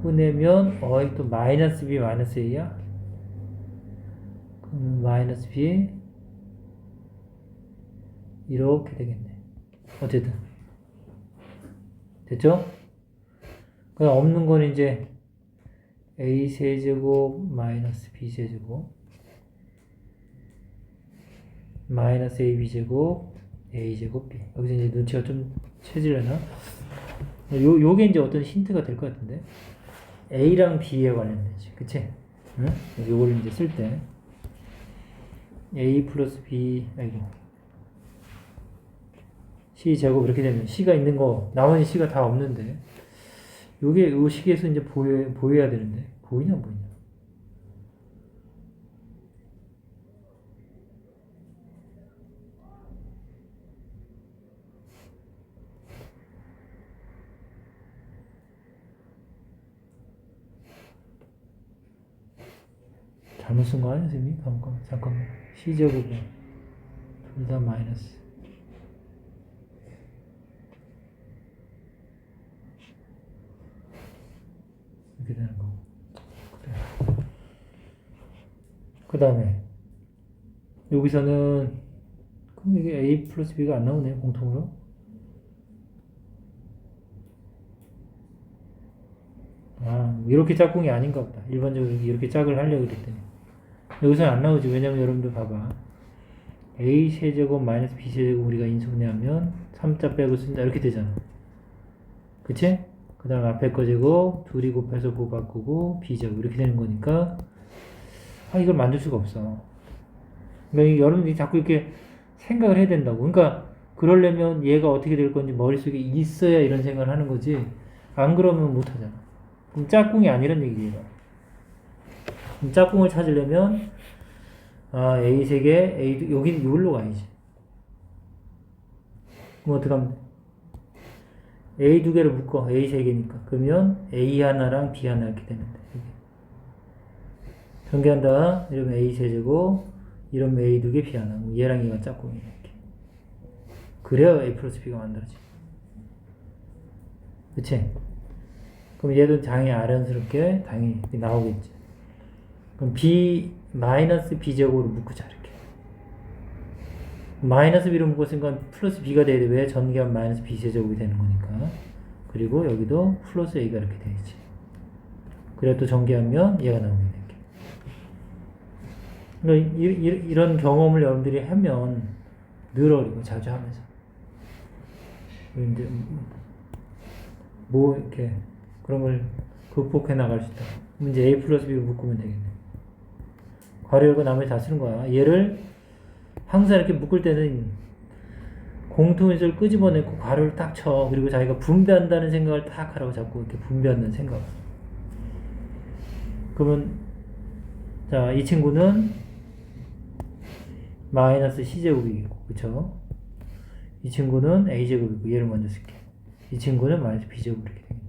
꺼내면, 또 마이너스 B, 마이너스 A야? 그럼 마이너스 B, 이렇게 되겠네. 어쨌든. 됐죠? 그냥 없는 건 이제, A 세제곱, 마이너스 B 세제곱, 마이너스 AB 제곱, A 제곱 B. 여기서 이제 눈치가 좀 채질려나? 요게 이제 어떤 힌트가 될 것 같은데. A랑 B에 관련되지. 그치? 응? 요걸 이제 쓸 때. A 플러스 B, C 제곱 이렇게 되면 C가 있는 거, 나머지 C가 다 없는데. 요게 요 식에서 이제 보여야 되는데. 보이냐, 안 보이냐? 잘못 쓴 거 아니야, 선생님? 잠깐만. C제곱에 둘 다 마이너스. 이렇게 되는 거고. 그 다음에, 여기서는 그럼 이게 A 플러스 B가 안 나오네요, 공통으로. 아, 이렇게 짝꿍이 아닌가 보다. 일반적으로 이렇게 짝을 하려고 그랬더니. 여기서는 안 나오지. 왜냐면 여러분들 봐봐. A 세제곱 마이너스 B 세제곱 우리가 인수분해하면 3자 빼고 쓴다. 이렇게 되잖아. 그치? 그 다음 앞에 거 제곱, 둘이 곱해서 뭐 바꾸고, B 제곱. 이렇게 되는 거니까, 이걸 만들 수가 없어. 그러니까 여러분들이 자꾸 이렇게 생각을 해야 된다고. 그러니까, 그러려면 얘가 어떻게 될 건지 머릿속에 있어야 이런 생각을 하는 거지. 안 그러면 못 하잖아. 그럼 짝꿍이 아니란 얘기예요. 그럼 짝꿍을 찾으려면, A 3개, A, 여긴 여기로 가야지. 그럼 어떡하면 돼? A 2개를 묶어. A 3개니까. 그러면 A 하나랑 B 하나 이렇게 되는데. 전개한다. 이러면 A 세제곱, 이러면 A 2개, B 하나. 얘랑 얘가 짝꿍이야. 이렇게. 그래야 A 플러스 B가 만들어지. 그치? 그럼 얘도 당연히 아련스럽게 당연히 나오겠지. 그럼 B, 마이너스 B 제곱으로 묶자, 이렇게. 마이너스 B로 묶었으니까 플러스 B가 돼야 돼. 왜? 전개하면 마이너스 B 세제곱이 되는 거니까. 그리고 여기도 플러스 A가 이렇게 되겠지. 그래 또 전개하면 얘가 나오게 되게. 그러니까 이런 경험을 여러분들이 하면 늘 어리고 자주 하면서. 이제 뭐 이렇게 그런 걸 극복해 나갈 수 있다. 그럼 이제 A 플러스 B로 묶으면 되겠네. 괄호 열고 나머지 다 쓰는 거야. 얘를 항상 이렇게 묶을 때는 공통인수를 끄집어내고 괄호를 딱 쳐. 그리고 자기가 분배한다는 생각을 딱 하라고 자꾸 이렇게 분배한다는 생각. 그러면 자, 이 친구는 마이너스 C제곱이고, 그쵸? 이 친구는 A제곱이고, 얘를 먼저 쓸게. 이 친구는 마이너스 B제곱 이렇게 되겠네.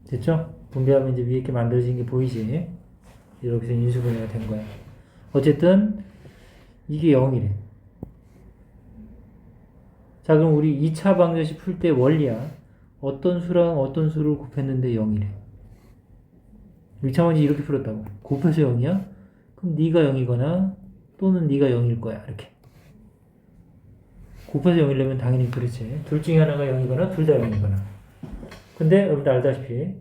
됐죠? 분배하면 이제 위에 이렇게 만들어진 게 보이지? 이렇게 해서 인수분해가 된 거야. 어쨌든 이게 0이래. 자, 그럼 우리 2차 방정식 풀 때 원리야. 어떤 수랑 어떤 수를 곱했는데 0이래. 2차 방정식 이렇게 풀었다고. 곱해서 0이야? 그럼 네가 0이거나 또는 네가 0일 거야. 이렇게. 곱해서 0이려면 당연히 그렇지. 둘 중에 하나가 0이거나 둘 다 0이거나. 근데 여러분들 알다시피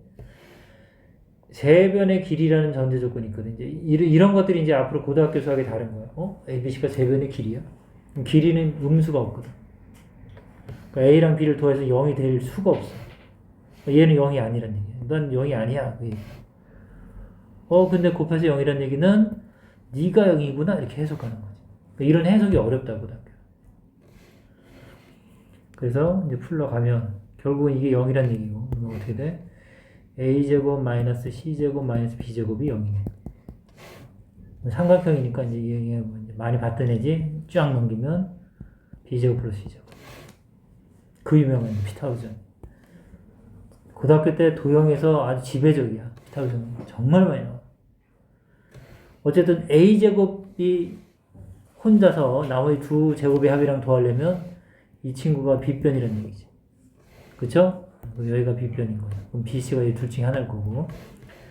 세변의 길이라는 전제 조건이 있거든. 이제 이런 것들이 이제 앞으로 고등학교 수학에 다른 거야. ABC가 세변의 길이야? 길이는 음수가 없거든. 그러니까 A랑 B를 더해서 0이 될 수가 없어. 얘는 0이 아니란 얘기야. 넌 0이 아니야. 그 얘기. 근데 곱해서 0이란 얘기는 네가 0이구나 이렇게 해석하는 거지. 그러니까 이런 해석이 어렵다고 고등학교. 그래서 이제 풀러가면 결국은 이게 0이란 얘기고 그러면 어떻게 돼? A제곱 마이너스 C제곱 마이너스 B제곱이 0이네. 삼각형이니까 이제 많이 봤던 애지. 쫙 넘기면 B제곱 플러스 C제곱. 그 유명한 피타고전. 고등학교 때 도형에서 아주 지배적이야. 피타고전 정말 많이 나와. 어쨌든 A제곱이 혼자서 나머지 두 제곱의 합이랑 더하려면 이 친구가 B변이라는 얘기지. 그쵸? 여기가 B변인 거야. 그럼 BC가 이 둘 중에 하나일 거고.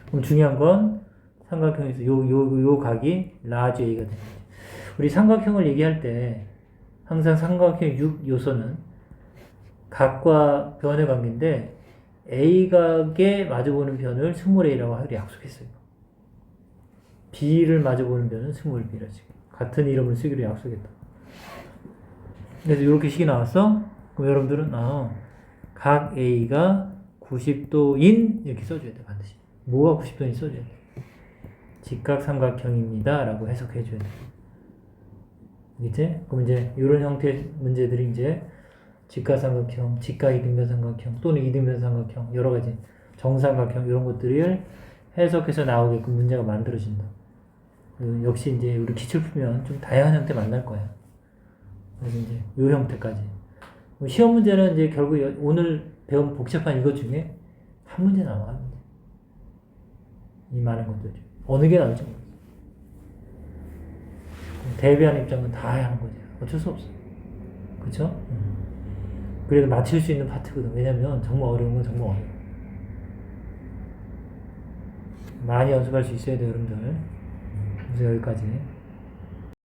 그럼 중요한 건 삼각형에서 요 각이 라지 A가 되는 거지. 우리 삼각형을 얘기할 때 항상 삼각형 6요소는 각과 변의 관계인데 A각에 마주보는 변을 스몰 A라고 하기로 약속했어요. B를 마주보는 변은 스몰 B라 지금. 같은 이름을 쓰기로 약속했다. 그래서 이렇게 식이 나왔어? 그럼 여러분들은 각 A가 90도인 이렇게 써줘야 돼. 반드시. 뭐가 90도인 써줘야 돼. 직각삼각형입니다 라고 해석해줘야 돼. 알겠지? 그럼 이제 이런 형태의 문제들이 이제 직각삼각형, 직각이등변삼각형 또는 이등변삼각형 여러 가지 정삼각형 이런 것들을 해석해서 나오게끔 문제가 만들어진다. 역시 이제 우리 기출 풀면 좀 다양한 형태 만날 거야. 그래서 이제 이 형태까지. 시험 문제는 이제 결국 오늘 배운 복잡한 이것 중에 한 문제 나와. 한 문제. 이 많은 것들 중 어느 게 나올지 모르겠어. 대비하는 입장은 다 하는 거지. 어쩔 수 없어. 그쵸? 그래도 맞출 수 있는 파트거든. 왜냐면 정말 어려운 건 정말 어려워. 많이 연습할 수 있어야 돼요, 여러분들. 그래서 여기까지.